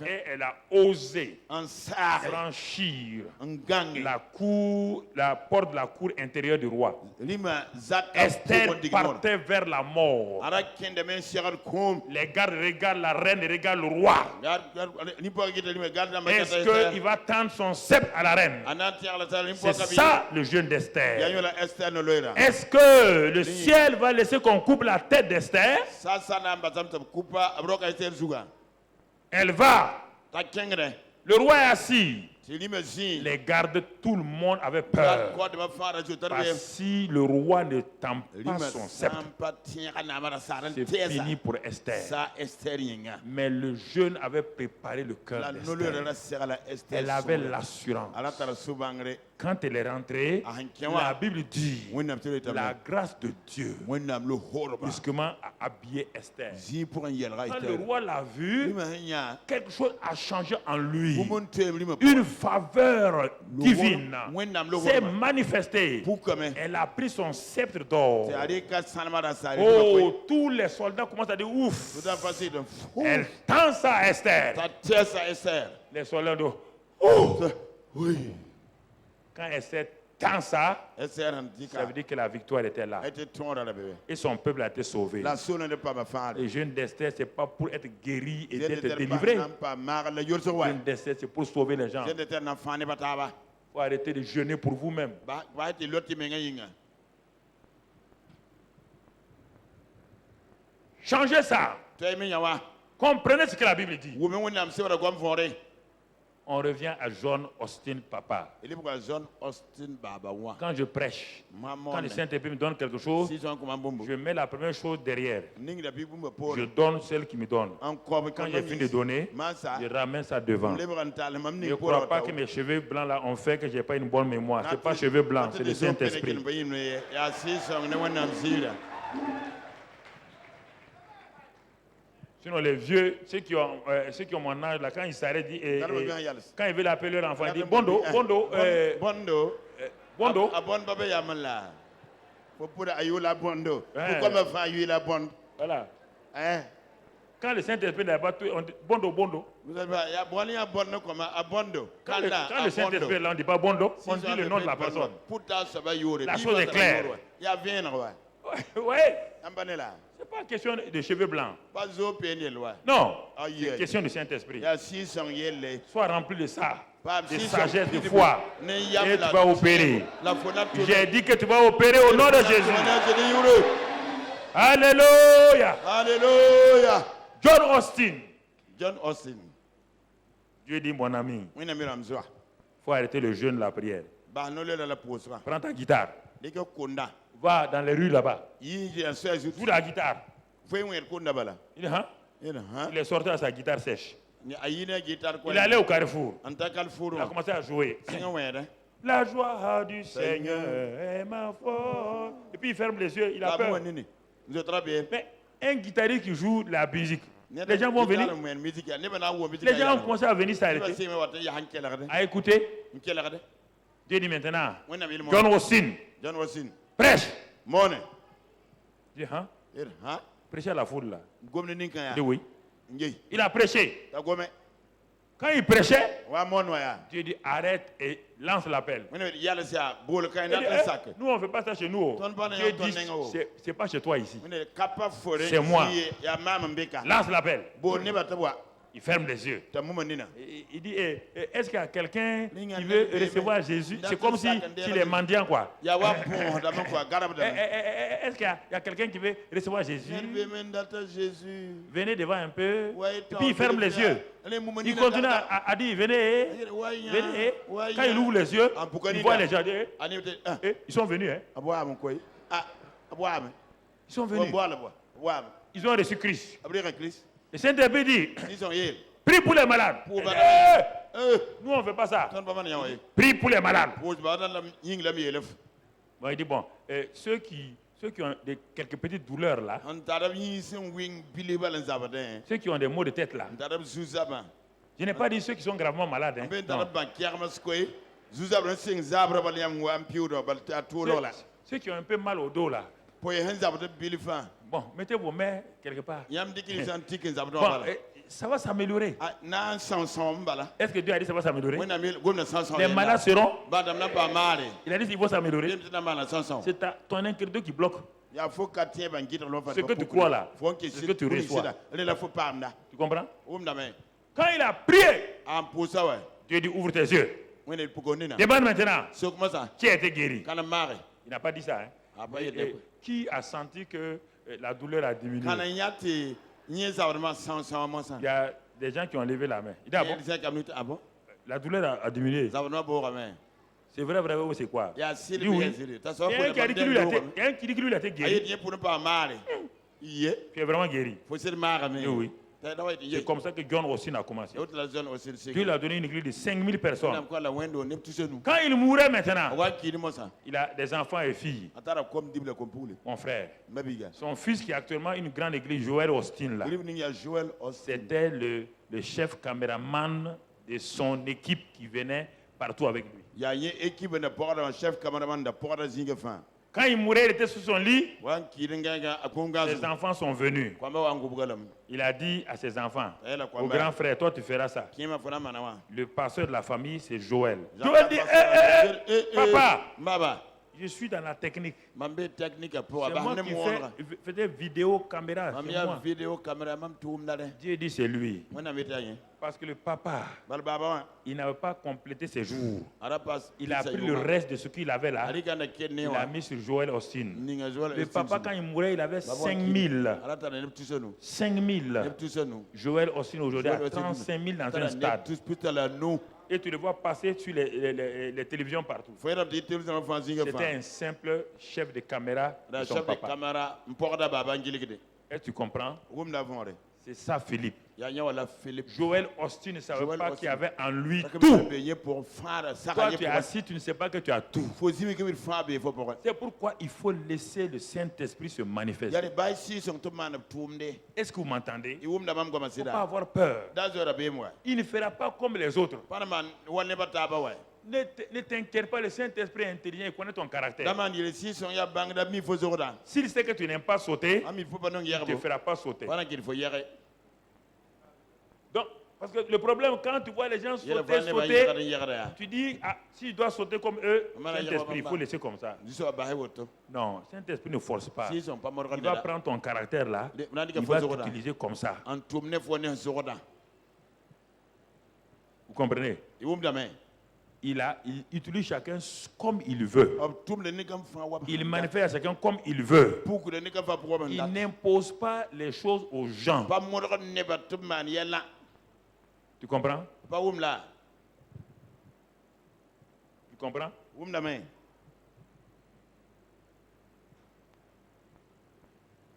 S1: Et elle a osé franchir la porte de la cour intérieure du roi. Esther partait vers la mort. Les gardes regardent la reine et regardent le roi. Est-ce qu'il va tendre son sceptre à la reine? C'est ça le jeûne d'Esther. Est-ce que le ciel va laisser qu'on coupe la tête d'Esther? Elle va. Le roi est assis. Les gardes, tout le monde avait peur. Parce que si le roi ne tend pas son sceptre, c'est fini pour Esther. Mais le jeûne avait préparé le cœur d'Esther. Elle avait l'assurance. Quand elle est rentrée, la Bible dit la grâce de Dieu brusquement a habillé Esther. Quand le roi l'a vu, quelque chose a changé en lui. Une faveur divine s'est manifestée. Elle a pris son sceptre d'or. Oh, tous les soldats commencent à dire ouf. Elle tend ça à Esther. Les soldats disent oh. Quand Esther tend ça, ça veut dire que la victoire était là. Et son peuple a été sauvé. Le jeûne d'Esther, ce n'est pas pour être guéri et d'être délivré. Le jeûne d'Esther, c'est pour sauver les gens. Il faut arrêter de jeûner pour vous-même. Changez ça. Comprenez ce que la Bible dit. On revient à John Austin Papa. Quand je prêche, quand le Saint-Esprit me donne quelque chose, je mets la première chose derrière. Je donne celle qui me donne. Quand j'ai fini de donner, je ramène ça devant. Je ne crois pas que mes cheveux blancs là ont fait que je n'ai pas une bonne mémoire. Ce n'est pas cheveux blancs, c'est le Saint-Esprit. Sinon, les vieux, ceux qui ont mon âge, là, quand ils s'arrêtent, quand ils veulent appeler leur enfant, ils disent Bondo, Bondo, Bondo. Voilà. Quand le Saint-Esprit n'est pas tout, on dit Bondo, Bondo. Quand le Saint-Esprit est là, on ne dit pas Bondo, on dit le nom de la personne. La chose est claire. Oui. Ce n'est pas une question de cheveux blancs. Non, c'est une question du Saint-Esprit. Sois rempli de ça, de sagesse, de foi, et tu vas opérer. J'ai dit que tu vas opérer au nom de Jésus. Alléluia.
S2: Alléluia.
S1: John Austin. Dieu dit, mon ami, il faut arrêter le jeûne, la prière. Prends ta guitare. Va dans les rues là-bas. Joue la guitare. Il est sorti à sa guitare sèche. Il est allé au carrefour. Il a commencé à jouer. La joie du Seigneur est ma force. Et puis il ferme les yeux, il a peur. Mais un guitariste qui joue la musique, les gens vont venir. Les gens vont commencer à venir s'arrêter, à écouter. Dieu dit maintenant, John Austin, prêche. Dis, hein? Prêcher à la foule là. Dis oui. Il a prêché. Quand il prêchait, Dieu dit arrête et lance l'appel. Nous on ne fait pas ça chez nous. Dieu dit c'est pas chez toi ici. C'est moi. Lance l'appel. Il ferme les yeux. Il dit est-ce qu'il y a quelqu'un qui veut recevoir Jésus? C'est comme s'il est mendiant quoi. Est-ce qu'il y a quelqu'un qui veut recevoir Jésus? Venez devant un peu. Et puis il ferme les yeux. Il continue à dire venez. Venez. Quand il ouvre les yeux, il voit les gens. Ils sont venus. Ils sont venus. Ils ont reçu Christ. Le Saint-Esprit dit, prie pour les malades. Nous, on ne fait pas ça. Prie pour les malades. Bon, il dit, bon, ceux qui ont quelques petites douleurs là, ceux qui ont des maux de tête là, Je n'ai pas dit ceux qui sont gravement malades. Hein. Ceux qui ont un peu mal au dos là. Bon, mettez vos mains quelque part. Bon, ça va s'améliorer. Est-ce que Dieu a dit que ça va s'améliorer? Les malades seront. Il a dit qu'il faut s'améliorer. C'est ton incrédulité qui bloque. Ce que tu crois là, ce que tu reçois. Tu comprends? Quand il a prié, Dieu dit ouvre tes yeux. Demande maintenant. Qui a été guéri? Il n'a pas dit ça. Hein? Qui a senti que la douleur a diminué? Il y a des gens qui ont levé la main. Il dit, ah bon? La douleur a diminué. C'est vrai, ou c'est quoi? Il y a un qui dit que lui a été guéri. Tu es vraiment guéri. Oui. C'est comme ça que John Austin a commencé. Dieu lui a donné une église de 5000 personnes. Quand il mourait maintenant, il a des enfants et filles. Mon frère, son fils qui a actuellement une grande église, Joel Austin, c'était le chef caméraman de son équipe qui venait partout avec lui. Quand il mourait, il était sous son lit. Ses enfants sont venus. Il a dit à ses enfants, au grand frère, toi tu feras ça. Le pasteur de la famille, c'est Joël. Joël dit, papa, je suis dans la technique. C'est moi qui fais des vidéos caméras. Dieu dit c'est lui. Parce que le papa, il n'avait pas complété ses jours. Il a pris le reste de ce qu'il avait là. Il a mis sur Joel Austin. Le papa, quand il mourait, il avait 5000. 5000. Joel Austin aujourd'hui a 35 000 dans un stade. Et tu le vois passer sur les télévisions partout. C'était un simple chef de caméra de son papa. Et tu comprends? C'est ça, Philippe. Joël Austin ne savait pas qu'il y avait en lui tout. Toi, tu es assis, tu ne sais pas que tu as tout. C'est pourquoi il faut laisser le Saint-Esprit se manifester. Est-ce que vous m'entendez? Il ne faut pas avoir peur. Il ne fera pas comme les autres. Ne t'inquiète pas, le Saint-Esprit est intelligent, il connaît ton caractère. S'il sait que tu n'aimes pas sauter, il ne te fera pas sauter. Donc, parce que le problème, quand tu vois les gens sauter, tu dis, si je dois sauter comme eux, Saint-Esprit, il faut laisser comme ça. Non, Saint-Esprit ne force pas. Il va prendre ton caractère là, il va t'utiliser comme ça. Vous comprenez? Il utilise chacun comme il veut. Il manifeste à chacun comme il veut. Il n'impose pas les choses aux gens. Tu comprends? Tu comprends?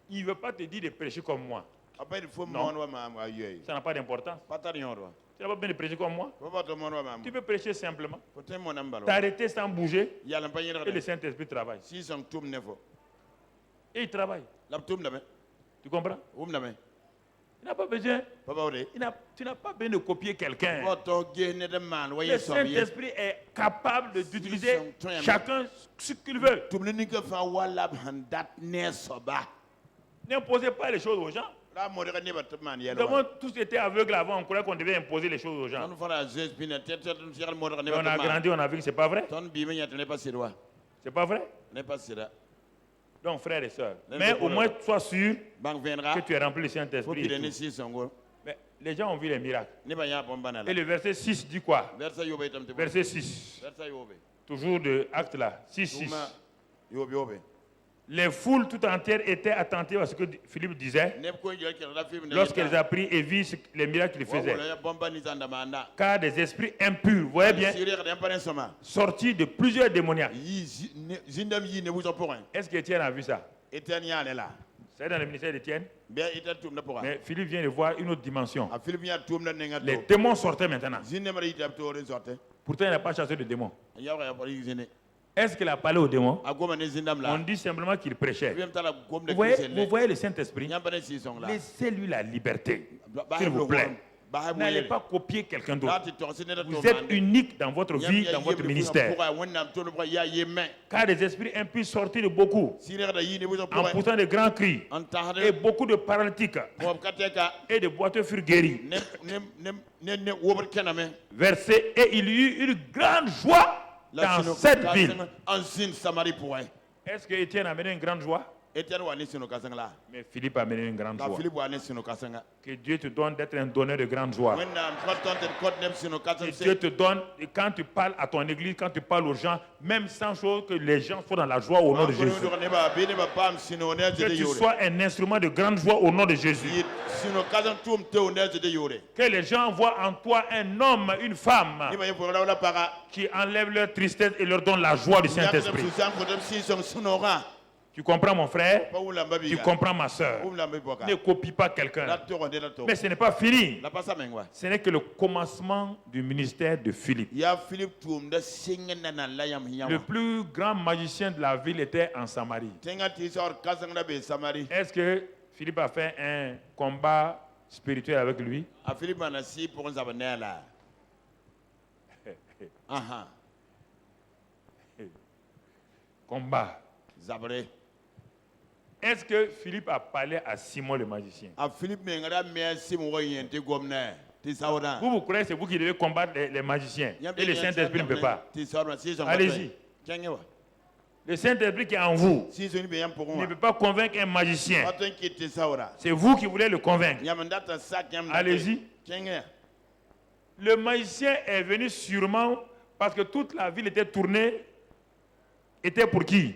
S1: Il ne veut pas te dire de prêcher comme moi. Non. Ça n'a pas d'importance. Tu n'as pas besoin de prêcher comme moi. Tu peux prêcher simplement. T'arrêter sans bouger. Et le Saint-Esprit travaille. Et il travaille. Tu comprends? Il n'a pas besoin. Tu n'as pas besoin de copier quelqu'un. Le Saint-Esprit est capable d'utiliser chacun ce qu'il veut. N'imposez pas les choses aux gens. Nous avons tous été aveugles avant, on croyait qu'on devait imposer les choses aux gens. On a grandi, on a vu que ce n'est pas vrai. C'est pas vrai? Donc, frères et sœurs, mais au moins sois sûr que tu es rempli du Saint-Esprit. Mais les gens ont vu les miracles. Et le verset 6 dit quoi? Verset 6. Toujours de Actes là. 6. Les foules tout entières étaient attentives à ce que Philippe disait lorsqu'elles apprirent et virent les miracles qu'il faisait. Car des esprits impurs, vous voyez bien, sortis de plusieurs démoniaques. Est-ce qu'Étienne a vu ça? C'est dans le ministère d'Étienne. Mais Philippe vient de voir une autre dimension. Les démons sortaient maintenant. Pourtant, il n'a pas chassé de démons. Est-ce qu'il a parlé aux démons? On dit simplement qu'il prêchait. Vous voyez le Saint-Esprit? Laissez-lui la liberté, s'il vous plaît. N'allez pas copier quelqu'un d'autre. Vous êtes unique dans votre vie, dans votre ministère. Car les esprits impuissent sortir de beaucoup en poussant de grands cris. Et beaucoup de paralytiques et de boiteux furent guéris. Verset, et il y eut une grande joie dans cette ville. Est-ce que Étienne a amené une grande joie? Mais Philippe a amené une grande joie. Que Dieu te donne d'être un donneur de grande joie. Que Dieu te donne, et quand tu parles à ton église, quand tu parles aux gens, même sans chose, que les gens soient dans la joie au nom de Jésus. Que tu sois un instrument de grande joie au nom de Jésus. Que les gens voient en toi un homme, une femme qui enlève leur tristesse et leur donne la joie du Saint-Esprit. Tu comprends mon frère? Tu comprends ma soeur? Ne copie pas quelqu'un. Mais ce n'est pas fini. Ce n'est que le commencement du ministère de Philippe. Le plus grand magicien de la ville était en Samarie. Est-ce que Philippe a fait un combat spirituel avec lui? Combat. Est-ce que Philippe a parlé à Simon le magicien? Vous croyez que c'est vous qui devez combattre les magiciens et le Saint-Esprit ne peut pas? Allez-y. Le Saint-Esprit qui est en vous ne peut pas convaincre un magicien. C'est vous qui voulez le convaincre. Allez-y. Le magicien est venu sûrement parce que toute la ville était tournée. Était pour qui?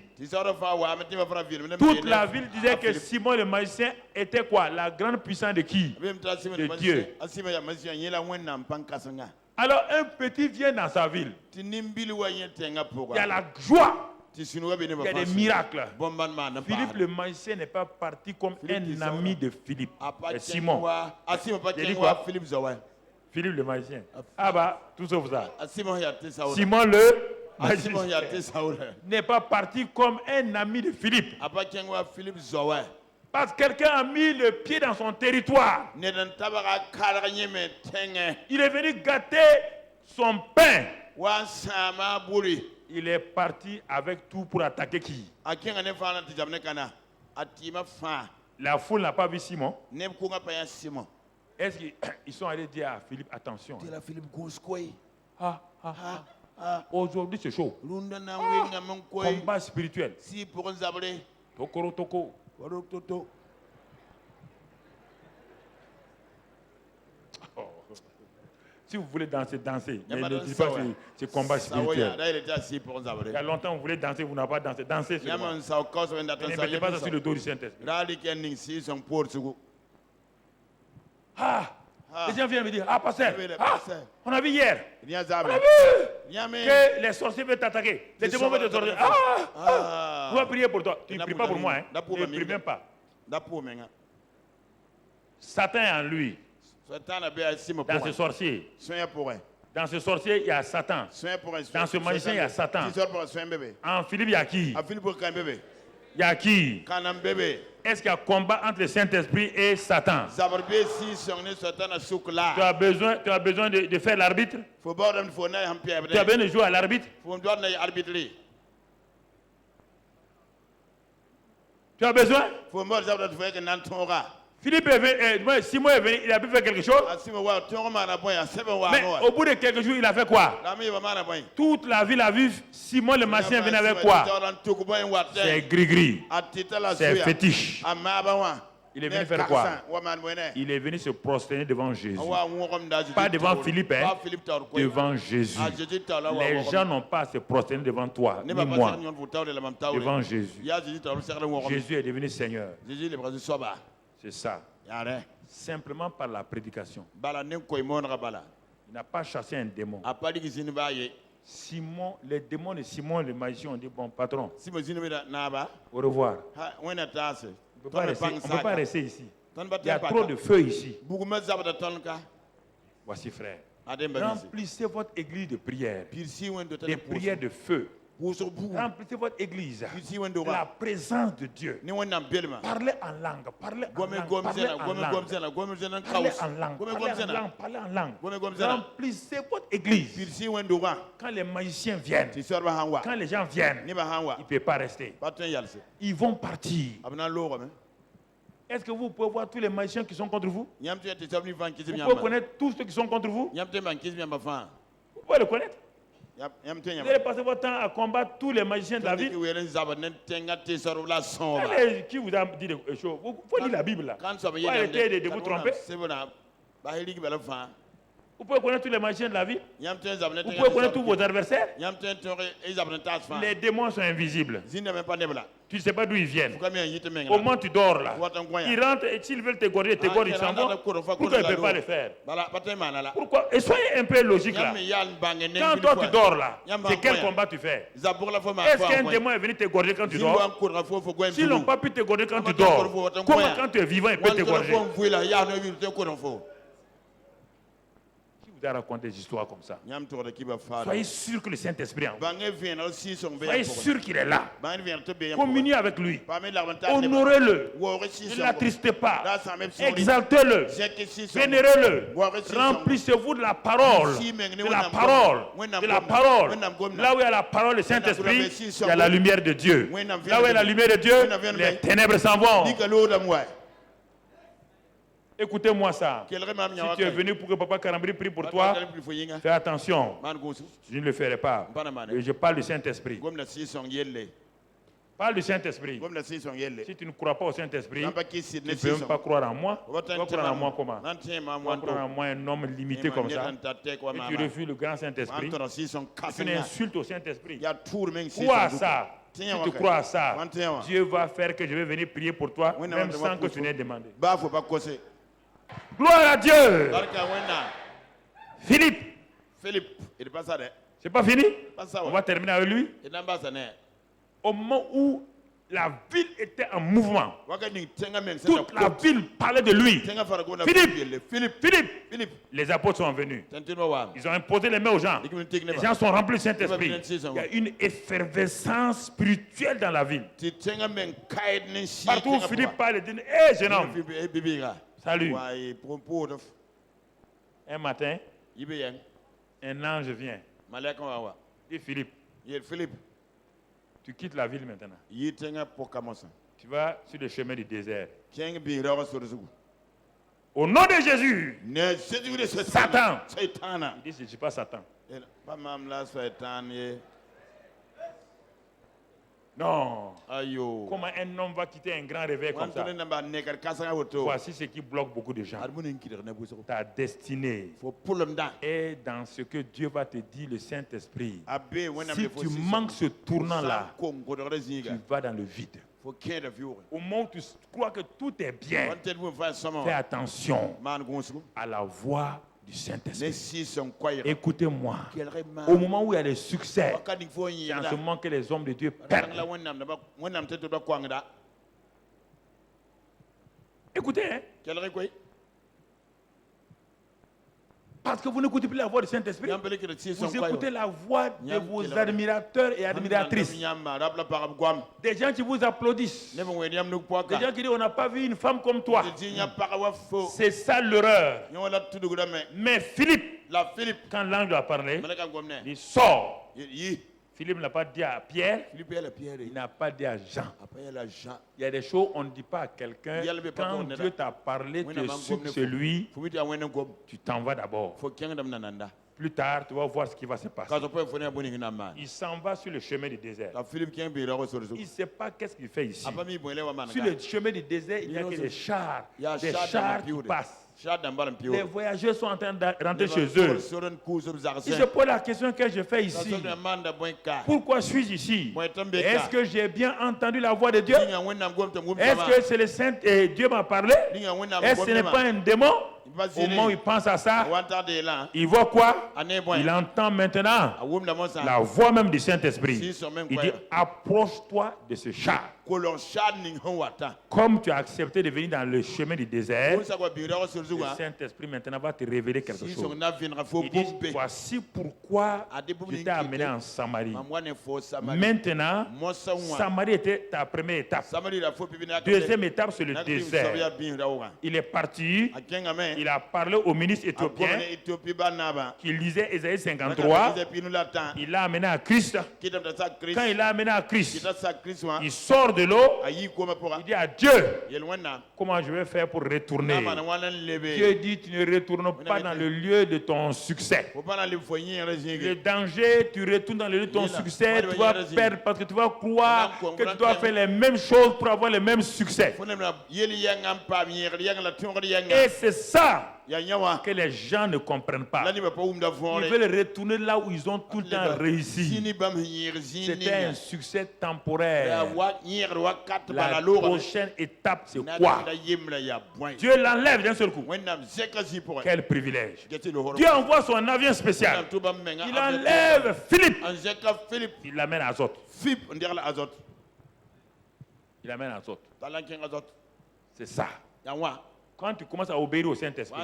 S1: Toute la ville disait que Simon le magicien était quoi? La grande puissance de qui? De Dieu. Alors un petit vient dans sa ville. Il y a la joie. Il y a des miracles. Philippe le magicien n'est pas parti comme un ami de Philippe. Simon. Il dit quoi? Philippe le magicien. Ah bah, tout sauf ça. Simon le n'est pas parti comme un ami de Philippe. Parce que quelqu'un a mis le pied dans son territoire. Il est venu gâter son pain. Il est parti avec tout pour attaquer qui? La foule n'a pas vu Simon. Est-ce qu'ils sont allés dire à Philippe, attention. Aujourd'hui c'est chaud. Combat spirituel. Tokoro toko. Si vous voulez danser, dansez. Mais ne dites pas que c'est combat spirituel. Il y a longtemps vous voulez danser, vous n'avez pas dansé. Dansez sur moi. Ne mettez pas ça sur le dos du Saint-Esprit. Les gens viennent me dire, pasteur, on a vu hier. On a vu que les sorciers veulent t'attaquer. Les démons veulent te sortir. On va prier pour toi. Tu ne pries pas pour moi. Ne prie même pas. Satan est en lui. Dans ce sorcier. Dans ce sorcier, il y a Satan. Dans ce magicien, il y a Satan. En Philippe, il y a qui? Il y a qui? Est-ce qu'il y a combat entre le Saint-Esprit et Satan? Tu as besoin de faire l'arbitre? Tu as besoin de jouer à l'arbitre? Tu as besoin? Philippe est venu, Simon est venu, il a pu faire quelque chose. Mais au bout de quelques jours, il a fait quoi? Toute la ville a vu Simon le magicien venir avec quoi? C'est gris-gris. C'est fétiche. Il est venu faire quoi? Il est venu se prosterner devant Jésus. Pas devant Philippe, devant Jésus. Les gens n'ont pas à se prosterner devant toi, ni moi. Devant Jésus. Jésus est devenu Seigneur. C'est ça. Simplement par la prédication. Il n'a pas chassé un démon. Simon, les démons de Simon, le magicien, ont dit, bon patron, au revoir. On ne peut pas rester ici. Il y a trop de feu ici. Voici frère. Remplissez votre église de prières. Des prières de feu. Remplissez votre église. La présence de Dieu. Parlez en langue. Parlez en langue. Remplissez votre église. Quand les magiciens viennent, quand les gens viennent, ils ne peuvent pas rester. Ils vont partir. Est-ce que vous pouvez voir tous les magiciens qui sont contre vous? Vous pouvez connaître tous ceux qui sont contre vous? Vous pouvez le connaître? Vous allez passer votre temps à combattre tous les magiciens de la ville. Allez, qui vous a dit des choses? Il faut lire la Bible là. Faut arrêter de vous tromper. Vous pouvez connaître tous les magiciens de la vie. Vous pouvez connaître tous vos adversaires. Les démons sont invisibles. Tu ne sais pas d'où ils viennent. Au moment où tu dors là, ils rentrent et s'ils veulent t'égorger, ils s'en vont. Pourquoi ils ne peuvent pas le faire? Pourquoi? Et soyez un peu logique là. Quand toi tu dors là, c'est quel combat tu fais? Est-ce qu'un démon est venu t'égorger quand tu dors? S'ils n'ont pas pu t'égorger quand tu dors, comment quand tu es vivant ils peuvent t'égorger? Vous a raconté des histoires comme ça. Soyez sûr que le Saint-Esprit est en vous. Soyez sûr qu'il est là. Communiez avec lui. Honorez-le. Ne l'attristez pas. Exaltez-le. Vénérez-le. Remplissez-vous de la parole. De la parole. De la parole. Là où il y a la parole du Saint-Esprit, il y a la lumière de Dieu. Là où il y a la lumière de Dieu, les ténèbres s'en vont. Écoutez-moi ça. Si tu es venu pour que Papa Karambri prie pour toi, fais attention. Je ne le ferai pas. Je parle du Saint-Esprit. Parle du Saint-Esprit. Si tu ne crois pas au Saint-Esprit, tu ne peux même pas croire en moi. Tu vas croire en moi comment? Tu vas croire en moi un homme limité comme ça. Et tu refuses le grand Saint-Esprit. Tu n'insultes au Saint-Esprit. Crois à ça. Si tu crois à ça, Dieu va faire que je vais venir prier pour toi, même sans que tu n'aies demandé. Gloire à Dieu. Philippe. C'est pas fini? On va terminer avec lui. Au moment où la ville était en mouvement, toute la ville parlait de lui. Philippe. Les apôtres sont venus. Ils ont imposé les mains aux gens. Les gens sont remplis du Saint-Esprit. Il y a une effervescence spirituelle dans la ville. Partout où Philippe parle, il dit: hé, jeune homme. Salut. Un matin, un ange vient. Et Philippe, tu quittes la ville maintenant. Tu vas sur le chemin du désert. Au nom de Jésus, Satan. Il dit: je ne suis pas Satan. Non. Comment un homme va quitter un grand réveil comme ça? Voici ce qui bloque beaucoup de gens. Ta destinée est dans ce que Dieu va te dire, le Saint-Esprit. Si tu manques ce tournant-là, tu vas dans le vide. Au moment où tu crois que tout est bien, fais attention à la voix du Saint-Esprit. Écoutez-moi. Au moment où il y a des succès, c'est en ce moment que les hommes de Dieu perdent. Écoutez, hein? Parce que vous n'écoutez plus la voix du Saint-Esprit. Vous écoutez la voix de vos admirateurs et admiratrices. Des gens qui vous applaudissent. Des gens qui disent: on n'a pas vu une femme comme toi. C'est ça l'erreur. Mais Philippe, quand l'ange a parlé, il sort. Philippe n'a pas dit à Pierre, il n'a pas dit à Jean. Il y a des choses qu'on ne dit pas à quelqu'un. Quand Dieu t'a parlé, tu es sûr que c'est lui, tu t'en vas d'abord. Plus tard, tu vas voir ce qui va se passer. Il s'en va sur le chemin du désert. Il ne sait pas qu'est-ce qu'il fait ici. Sur le chemin du désert, il n'y a que des chars. Des chars qui passent. Les voyageurs sont en train de rentrer chez eux. Il se pose la question que je fais ici. Pourquoi suis-je ici? Est-ce que j'ai bien entendu la voix de Dieu? Est-ce que c'est le Saint et Dieu m'a parlé? Est-ce que ce n'est pas un démon? au moment où il pense à ça, il voit quoi? Il entend maintenant la voix même du Saint-Esprit. Il dit, approche-toi de ce char. Comme tu as accepté de venir dans le chemin du désert, le Saint-Esprit maintenant va te révéler quelque chose. Il dit, voici pourquoi je t'ai amené en Samarie. Maintenant, Samarie était ta première étape. Deuxième étape, c'est le désert. Il est parti, il a parlé au ministre éthiopien qui lisait Ésaïe 53. Il l'a amené à Christ. Quand il l'a amené à Christ, il sort de l'eau. Il dit à Dieu, comment je vais faire pour retourner? Dieu dit, tu ne retournes pas dans le lieu de ton succès. Le danger, tu retournes dans le lieu de ton succès, tu vas perdre parce que tu vas croire que tu dois faire les mêmes choses pour avoir le même succès. Et c'est ça que les gens ne comprennent pas. Ils veulent retourner là où ils ont tout le temps réussi. C'était un succès temporaire. La prochaine étape, c'est quoi? Dieu l'enlève d'un seul coup. Quel privilège. Dieu envoie son avion spécial. Il enlève Philippe. Il l'amène à Azote. Il l'amène à Azote. C'est ça. Quand tu commences à obéir au Saint-Esprit,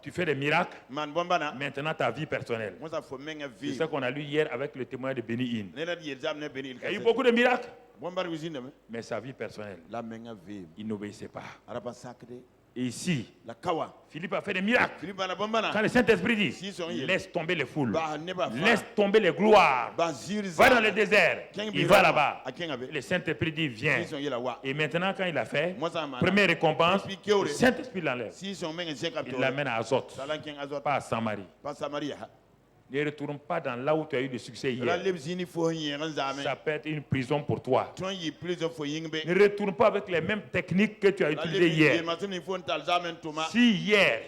S1: tu fais des miracles. Maintenant, ta vie personnelle. C'est ce qu'on a lu hier avec le témoignage de Béni In. Il y a eu beaucoup de miracles. Mais sa vie personnelle, il n'obéissait pas. Et ici, Philippe a fait des miracles. Quand le Saint-Esprit dit, laisse tomber les foules, laisse tomber les gloires, va dans le désert, il va là-bas. Le Saint-Esprit dit, viens. Et maintenant, quand il a fait, première récompense, le Saint-Esprit l'enlève. Il l'amène à Azote, pas à Samarie. Ne retourne pas dans là où tu as eu du succès hier. Ça peut être une prison pour toi. Ne retourne pas avec les mêmes techniques que tu as utilisées hier. Si hier,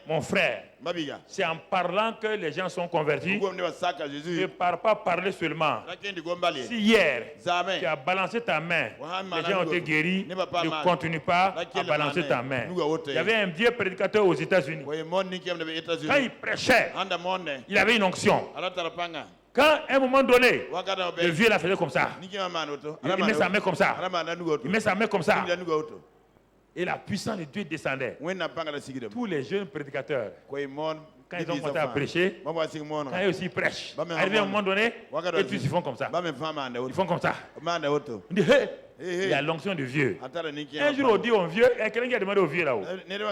S1: mon frère, c'est en parlant que les gens sont convertis, ne pars pas parler seulement. Si hier, tu as balancé ta main, les gens ont été guéris, ne continue pas à balancer ta main. Il y avait un vieux prédicateur aux États-Unis. Quand il prêchait, il avait une onction. Quand à un moment donné, le vieux la faisait comme ça. Il met sa main comme ça. Il met sa main comme ça. Et la puissance de Dieu descendait. Tous les jeunes prédicateurs, quand ils ont commencé à prêcher, quand ils aussi prêchent, arrivé à un moment donné, et tous ils font comme ça. Ils font comme ça. On dit, hey, il y a l'onction du vieux. Un jour, on dit au vieux, il y a quelqu'un qui a demandé au vieux là-haut,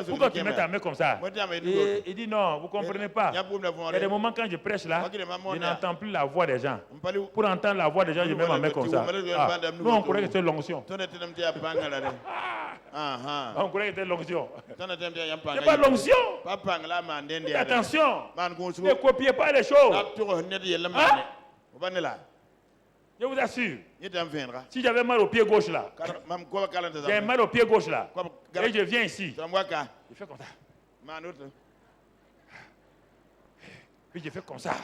S1: pourquoi tu mets ta main comme ça? Et il dit non, vous ne comprenez pas. Il y a des moments quand je prêche là, je n'entends plus la voix des gens. Pour entendre la voix des gens, je mets ma main comme ça. Nous, on croyait que c'était l'onction. On croyait que c'était l'onction. Ce n'est pas l'onction. Attention, ne copiez pas les choses. Je vous assure, si j'avais mal au pied gauche là, j'ai mal au pied gauche là, et je viens ici, je fais comme ça. Puis je fais comme ça.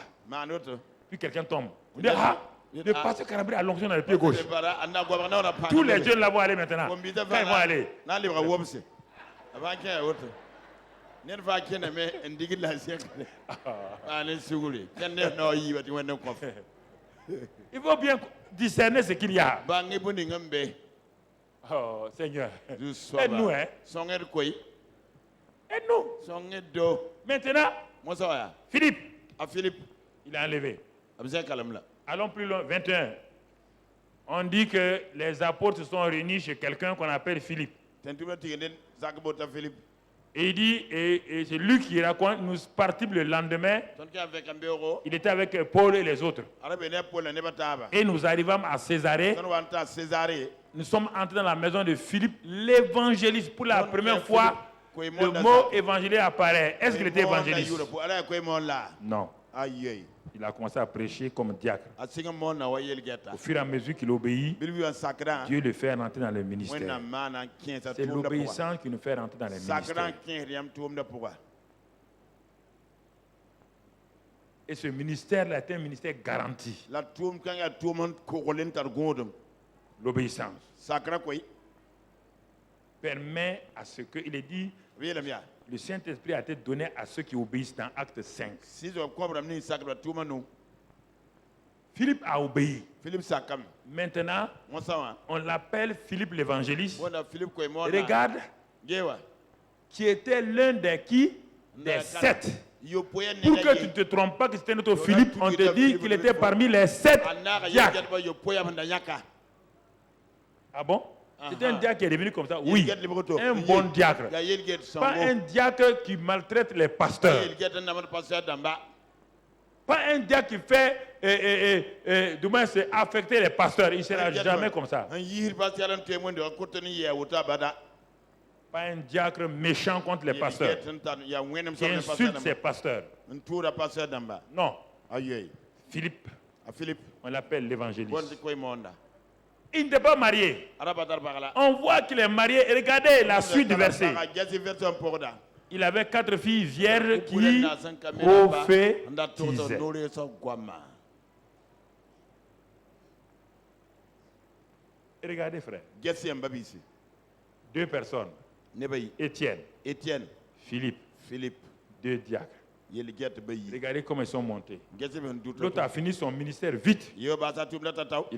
S1: Puis quelqu'un tombe. On dit, le pasteur Carabri a l'onction dans le pied gauche. Tous les jeunes là vont aller maintenant. Quand ils vont aller. Il faut bien discerner ce qu'il y a. Oh Seigneur, aide-nous, hein. Aide-nous. Maintenant, Philippe, il a enlevé. Allons plus loin, 21. On dit que les apôtres se sont réunis chez quelqu'un qu'on appelle Philippe. Et il dit, et c'est lui qui raconte, nous partîmes le lendemain, il était avec Paul et les autres. Et nous arrivâmes à Césarée. Nous sommes entrés dans la maison de Philippe, l'évangéliste. Pour la première fois, le mot évangéliste apparaît. Est-ce qu'il était évangéliste? Non. Il a commencé à prêcher comme diacre. Au fur et à mesure qu'il obéit, Dieu le fait rentrer dans le ministère. C'est l'obéissance qui nous fait rentrer dans le ministère. Et ce ministère-là est un ministère garanti. L'obéissance permet à ce qu'il est dit, Le Saint-Esprit a été donné à ceux qui obéissent dans Acte 5. Philippe a obéi. Maintenant, on l'appelle Philippe l'évangéliste. Regarde, qui était l'un des qui? Des 7. Pour que tu ne te trompes pas que c'était notre Philippe, on te dit qu'il était parmi les 7 diacres. Ah bon? C'est un diacre qui est devenu comme ça? Oui, un bon diacre. Pas un diacre qui maltraite les pasteurs. Pas un diacre qui fait, du moins, c'est affecter les pasteurs. Il ne sera jamais comme ça. Pas un diacre méchant contre les pasteurs, qui insulte ses pasteurs. Non. Philippe, on l'appelle l'évangéliste. Il n'était pas marié. On voit qu'il est marié. Regardez la suite du verset. Il avait 4 filles vierges qui prophétisaient. Regardez, frère. 2 personnes. Étienne. Philippe. 2 diacres. Regardez comment ils sont montés. L'autre a fini son ministère vite. Il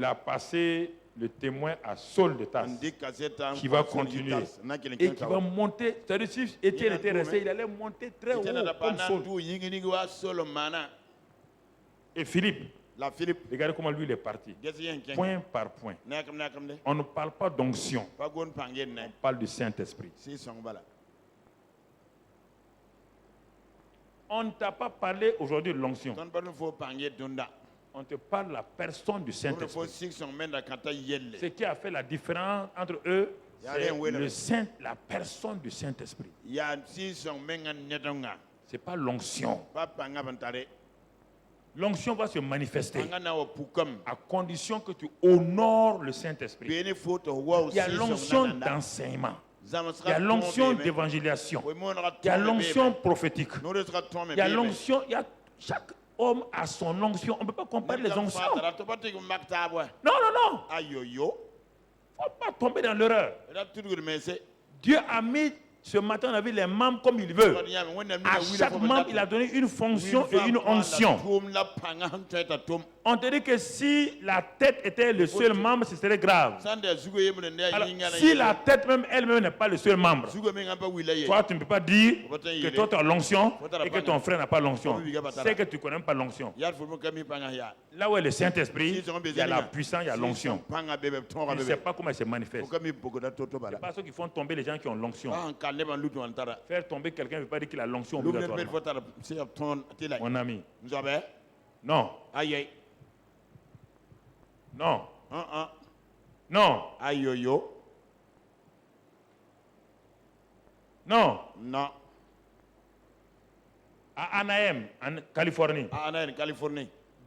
S1: a passé le témoin à Saul de Tarse, qui va continuer et qui va monter. C'est-à-dire, si Étienne était resté, il allait monter très haut comme Saul. Et Philippe, regardez comment lui il est parti. Point par point. On ne parle pas d'onction, on parle du Saint-Esprit. On ne t'a pas parlé aujourd'hui de l'onction. On te parle de la personne du Saint-Esprit. Ce qui a fait la différence entre eux, c'est la personne du Saint-Esprit. Ce n'est pas l'onction. L'onction va se manifester à condition que tu honores le Saint-Esprit. Il y a l'onction d'enseignement. Il y a l'onction d'évangélisation. Il y a l'onction prophétique. Il y a l'onction. Chaque homme a son onction. On ne peut pas comparer les onctions. Non. Il ne faut pas tomber dans l'erreur. Dieu a mis, ce matin, on a vu les membres comme il veut. À chaque membre, il a donné une fonction et une onction. On te dit que si la tête était le seul membre, ce serait grave. Alors, si la tête même elle-même n'est pas le seul membre, toi, tu ne peux pas dire que toi, tu as l'onction et que ton frère n'a pas l'onction. C'est que tu ne connais pas l'onction. Là où est le Saint-Esprit, il y a la puissance, il y a l'onction. Tu ne sais pas comment elle se manifeste. C'est pas ceux qui font tomber les gens qui ont l'onction. Faire tomber quelqu'un ne veut pas dire qu'il a l'onction obligatoirement. Mon ami. Non. Non. Non. Non. À Anaheim, en Californie.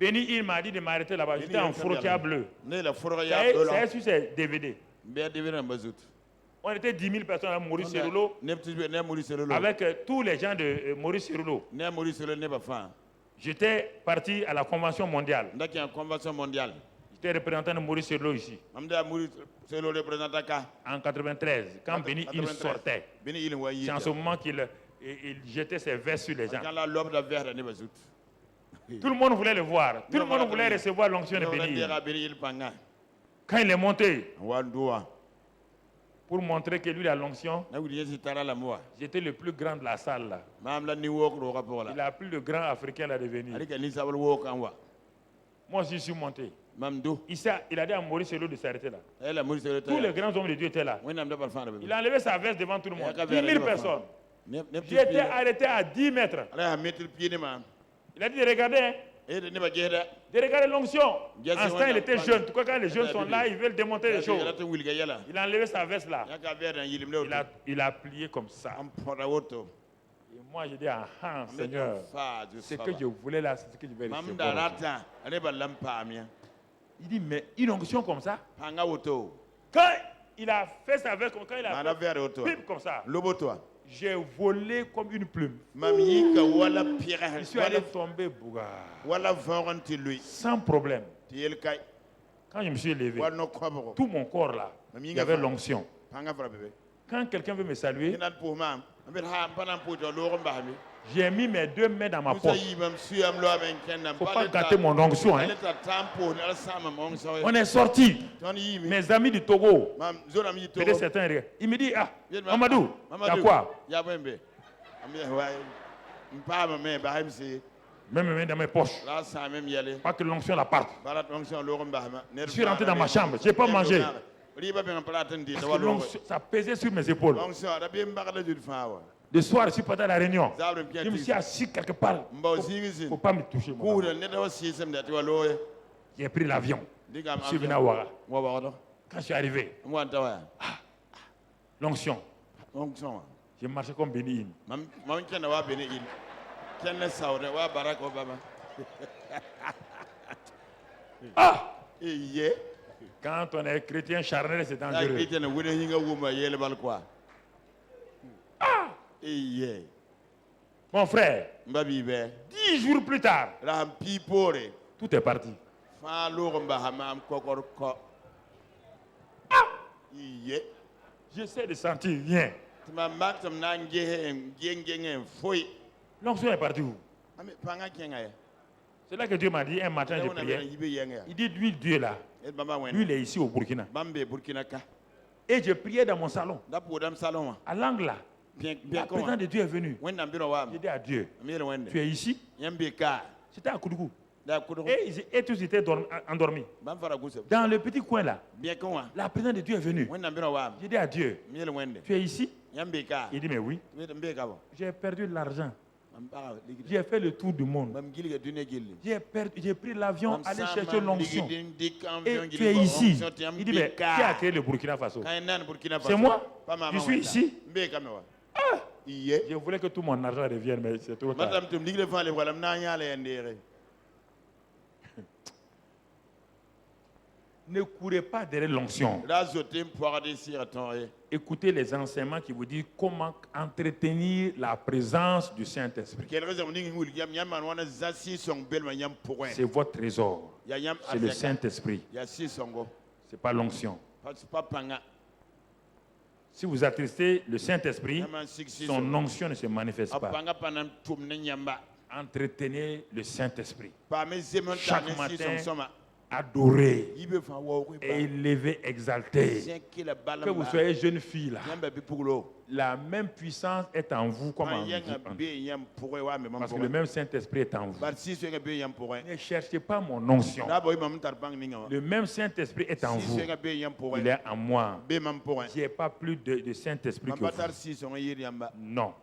S1: Benny, il m'a dit de m'arrêter là-bas. J'étais en Forokia bleu. C'est sur ces DVD. On était 10 000 personnes à Maurice Cerulo, avec tous les gens de Maurice Cerulo. J'étais parti à la Convention mondiale. J'étais représentant de Maurice Cerulo ici. En 93, quand Béni il sortait, c'est en ce moment qu'il jetait ses vestes sur les gens. Tout le monde voulait le voir. Tout le monde voulait recevoir l'onction de Béni. Quand il est monté, pour montrer que lui il a l'onction, j'étais le plus grand de la salle là. Il a plus de grand africain là de venir. Moi aussi je suis monté. Il a dit à Maurice Cerulo de s'arrêter là. Tous les grands hommes de Dieu étaient là. Il a enlevé sa veste devant tout le monde. 10 000 personnes. J'étais arrêté à 10 mètres. Il a dit de regarder. De regarder l'onction. En ce temps, il était jeune. Quand les jeunes sont là, ils veulent démonter les choses. Il a enlevé sa veste là. Il a plié comme ça. Et moi, j'ai dit, ah, Seigneur, ce que je voulais là, c'est ce que je vais recevoir. Il dit, mais une onction comme ça, quand il a fait sa veste, quand il a fait pipe comme ça, j'ai volé comme une plume. Je suis allé tomber sans problème. Quand je me suis levé, tout mon corps là, il y avait l'onction. Quand quelqu'un veut me saluer, J'ai mis mes 2 mains dans ma poche. Il ne faut pas gâter mon onction. Hein. On est sortis. Mes amis du Togo. Peut-être certains. Il me dit, ah, Mamadou, il y a quoi? Même mes mains dans mes poches. Pas que l'onction la parte. Je suis rentré dans ma chambre. Je n'ai pas mangé. Ça pesait sur mes épaules. Le soir, je suis parti à la réunion. Je me suis assis quelque part. Il ne faut pas me toucher. J'ai pris l'avion. Je suis venu à Ouara. Quand je suis arrivé, l'onction. J'ai marché comme Béni. Ah! Quand on est chrétien charnel, c'est dangereux. Ah! Mon frère, 10 jours plus tard, tout est parti. Ah! J'essaie de sentir rien. L'onction est partie où? C'est là que Dieu m'a dit un matin, je priais. Il dit, lui, Dieu là, lui, il est ici au Burkina. Et je priais dans mon salon. À l'angle là, la présence de Dieu est venue. J'ai dit à Dieu, tu es ici? C'était à Koudougou. Et tous étaient endormis. Dans le petit coin là, la présence de Dieu est venue. J'ai dit à Dieu, tu es ici? Il dit, mais oui. J'ai perdu de l'argent. J'ai fait le tour du monde. J'ai pris l'avion, allé chercher l'onction. Et tu es ici. Il dit, mais qui a créé le Burkina Faso? C'est moi. Je suis ici. Ah. Je voulais que tout mon argent revienne, mais c'est trop tard. Ne courez pas derrière l'onction. Écoutez les enseignements qui vous disent comment entretenir la présence du Saint-Esprit. C'est votre trésor. C'est le Saint-Esprit. Ce n'est pas l'onction. Si vous attristez le Saint-Esprit, son onction ne se manifeste pas. Entretenez le Saint-Esprit. Chaque matin, adorez, élevé, exalté. Que vous soyez jeune fille là, la même puissance est en vous comme en vous. Parce que le même Saint-Esprit est en vous. Ne cherchez pas mon onction. Le même Saint-Esprit est en vous. Il est en moi. Je n'ai pas plus de Saint-Esprit que vous. Non.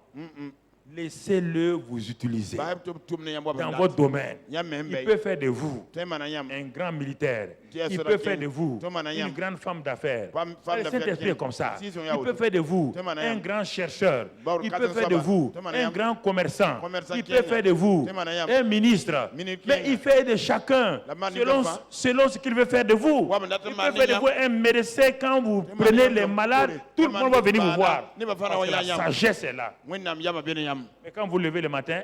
S1: Laissez-le vous utiliser dans votre domaine. Il peut faire de vous un grand militaire. Il peut faire de vous une grande femme d'affaires. Le Saint-Esprit est comme ça. Il peut faire de vous un grand chercheur. Il peut faire de vous un grand commerçant. Il peut faire de vous un ministre. Mais il fait de chacun selon ce qu'il veut faire de vous. Il peut faire de vous un médecin. Quand vous prenez les malades, tout le monde va venir vous voir. Parce que la sagesse est là. Mais quand vous levez le matin,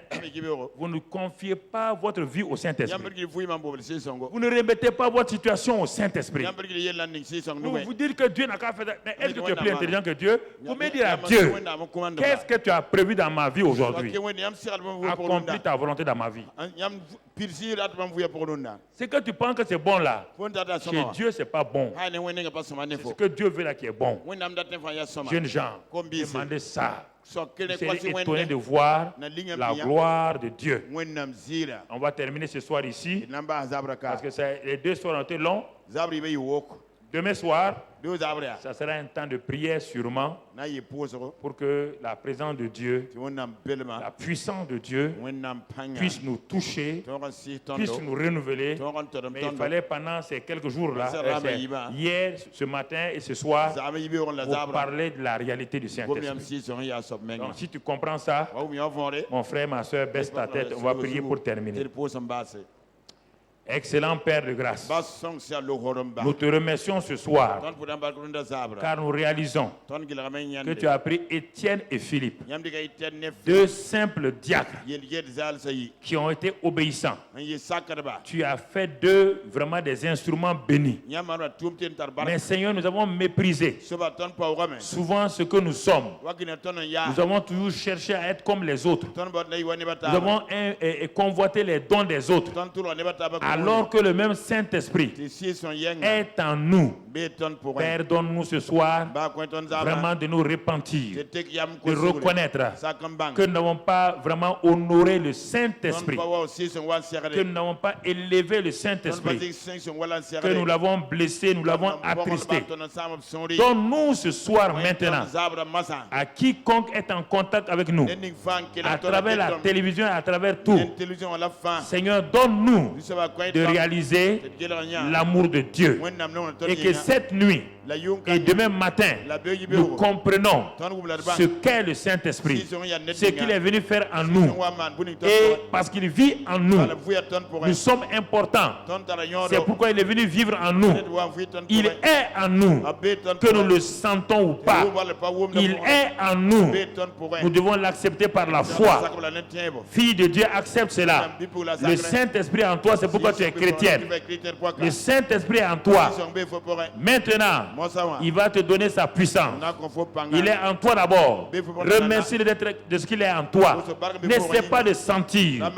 S1: vous ne confiez pas votre vie au Saint-Esprit. Vous ne remettez pas votre situation au Saint-Esprit. Vous vous dites que Dieu n'a qu'à faire. Mais est-ce que tu es plus intelligent que Dieu? Vous me dites à Dieu, qu'est-ce que tu as prévu dans ma vie aujourd'hui? Accomplis ta volonté dans ma vie. C'est que tu penses que c'est bon là. Chez Dieu, ce n'est pas bon. C'est ce que Dieu veut là qui est bon. Jeunes gens, demandez ça. Vous serez étonnés de voir la gloire de Dieu. On va terminer ce soir ici. Parce que les 2 soirs ont été longs. Demain soir, ça sera un temps de prière sûrement pour que la présence de Dieu, la puissance de Dieu puisse nous toucher, puisse nous renouveler. Mais il fallait pendant ces quelques jours-là, hier, ce matin et ce soir, vous parler de la réalité du Saint-Esprit. Donc si tu comprends ça, mon frère, ma soeur, baisse ta tête, on va prier pour terminer. Excellent Père de grâce, nous te remercions ce soir car nous réalisons que tu as pris Étienne et Philippe, deux simples diacres qui ont été obéissants. Tu as fait d'eux vraiment des instruments bénis. Mais Seigneur, nous avons méprisé souvent ce que nous sommes. Nous avons toujours cherché à être comme les autres. Nous avons convoité les dons des autres. Alors que le même Saint-Esprit est en nous. Père, donne-nous ce soir vraiment de nous repentir, de reconnaître que nous n'avons pas vraiment honoré le Saint-Esprit, que nous n'avons pas élevé le Saint-Esprit, que nous l'avons blessé, nous l'avons attristé. Donne-nous ce soir maintenant à quiconque est en contact avec nous, à travers la télévision, à travers tout. Seigneur, donne-nous de réaliser l'amour de Dieu et que cette nuit et demain matin, nous comprenons ce qu'est le Saint-Esprit, ce qu'il est venu faire en nous. Et parce qu'il vit en nous, nous sommes importants. C'est pourquoi il est venu vivre en nous. Il est en nous, que nous le sentons ou pas. Il est en nous. Nous devons l'accepter par la foi. Fille de Dieu, accepte cela. Le Saint-Esprit en toi, c'est pourquoi tu es chrétienne. Le Saint-Esprit en toi. Maintenant, il va te donner sa puissance. Il est en toi d'abord. Remercie de ce qu'il est en toi. N'essaie pas de sentir.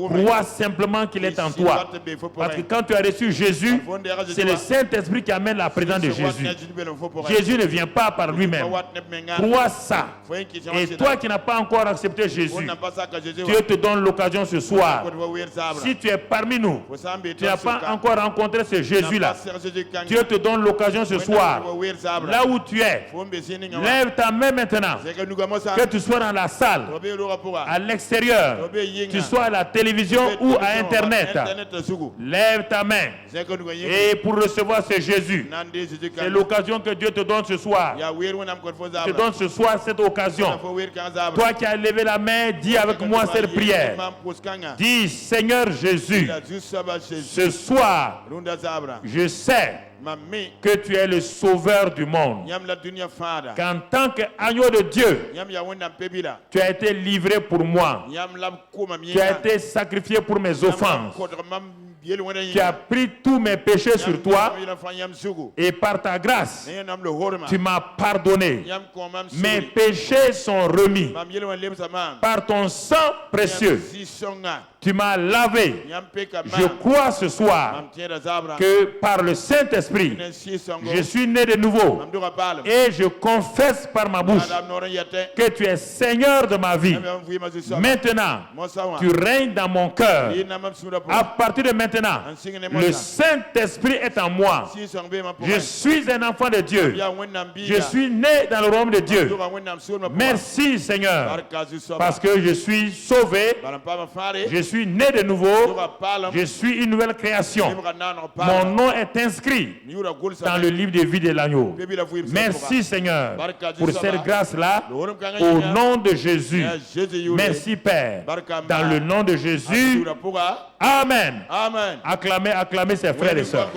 S1: Crois simplement qu'il est en toi. Parce que quand tu as reçu Jésus, c'est le Saint-Esprit qui amène la présence de Jésus. Jésus ne vient pas par lui-même. Crois ça. Et toi qui n'as pas encore accepté Jésus, Dieu te donne l'occasion ce soir. Si tu es parmi nous, tu n'as pas encore rencontré ce Jésus-là, Dieu te donne l'occasion ce soir. Là où tu es, lève ta main maintenant. Que tu sois dans la salle, à l'extérieur, tu sois à la télévision ou à Internet. Lève ta main. Et pour recevoir ce Jésus, c'est l'occasion que Dieu te donne ce soir. Je te donne ce soir cette occasion. Toi qui as levé la main, dis avec moi cette prière. Dis, Seigneur Jésus, ce soir, je sais que tu es le sauveur du monde. Qu'en tant qu'agneau de Dieu, tu as été livré pour moi. Tu as été sacrifié pour mes offenses. Tu as pris tous mes péchés sur toi et par ta grâce, tu m'as pardonné. Mes péchés sont remis par ton sang précieux. Tu m'as lavé. Je crois ce soir que par le Saint-Esprit, je suis né de nouveau. Et je confesse par ma bouche que tu es Seigneur de ma vie. Maintenant, tu règnes dans mon cœur. À partir de maintenant, le Saint-Esprit est en moi. Je suis un enfant de Dieu. Je suis né dans le royaume de Dieu. Merci Seigneur, parce que je suis sauvé. Je suis né de nouveau. Je suis une nouvelle création. Mon nom est inscrit dans le livre de vie de l'agneau. Merci Seigneur pour cette grâce-là. Au nom de Jésus. Merci Père. Dans le nom de Jésus. Amen. Acclamez ses frères et sœurs.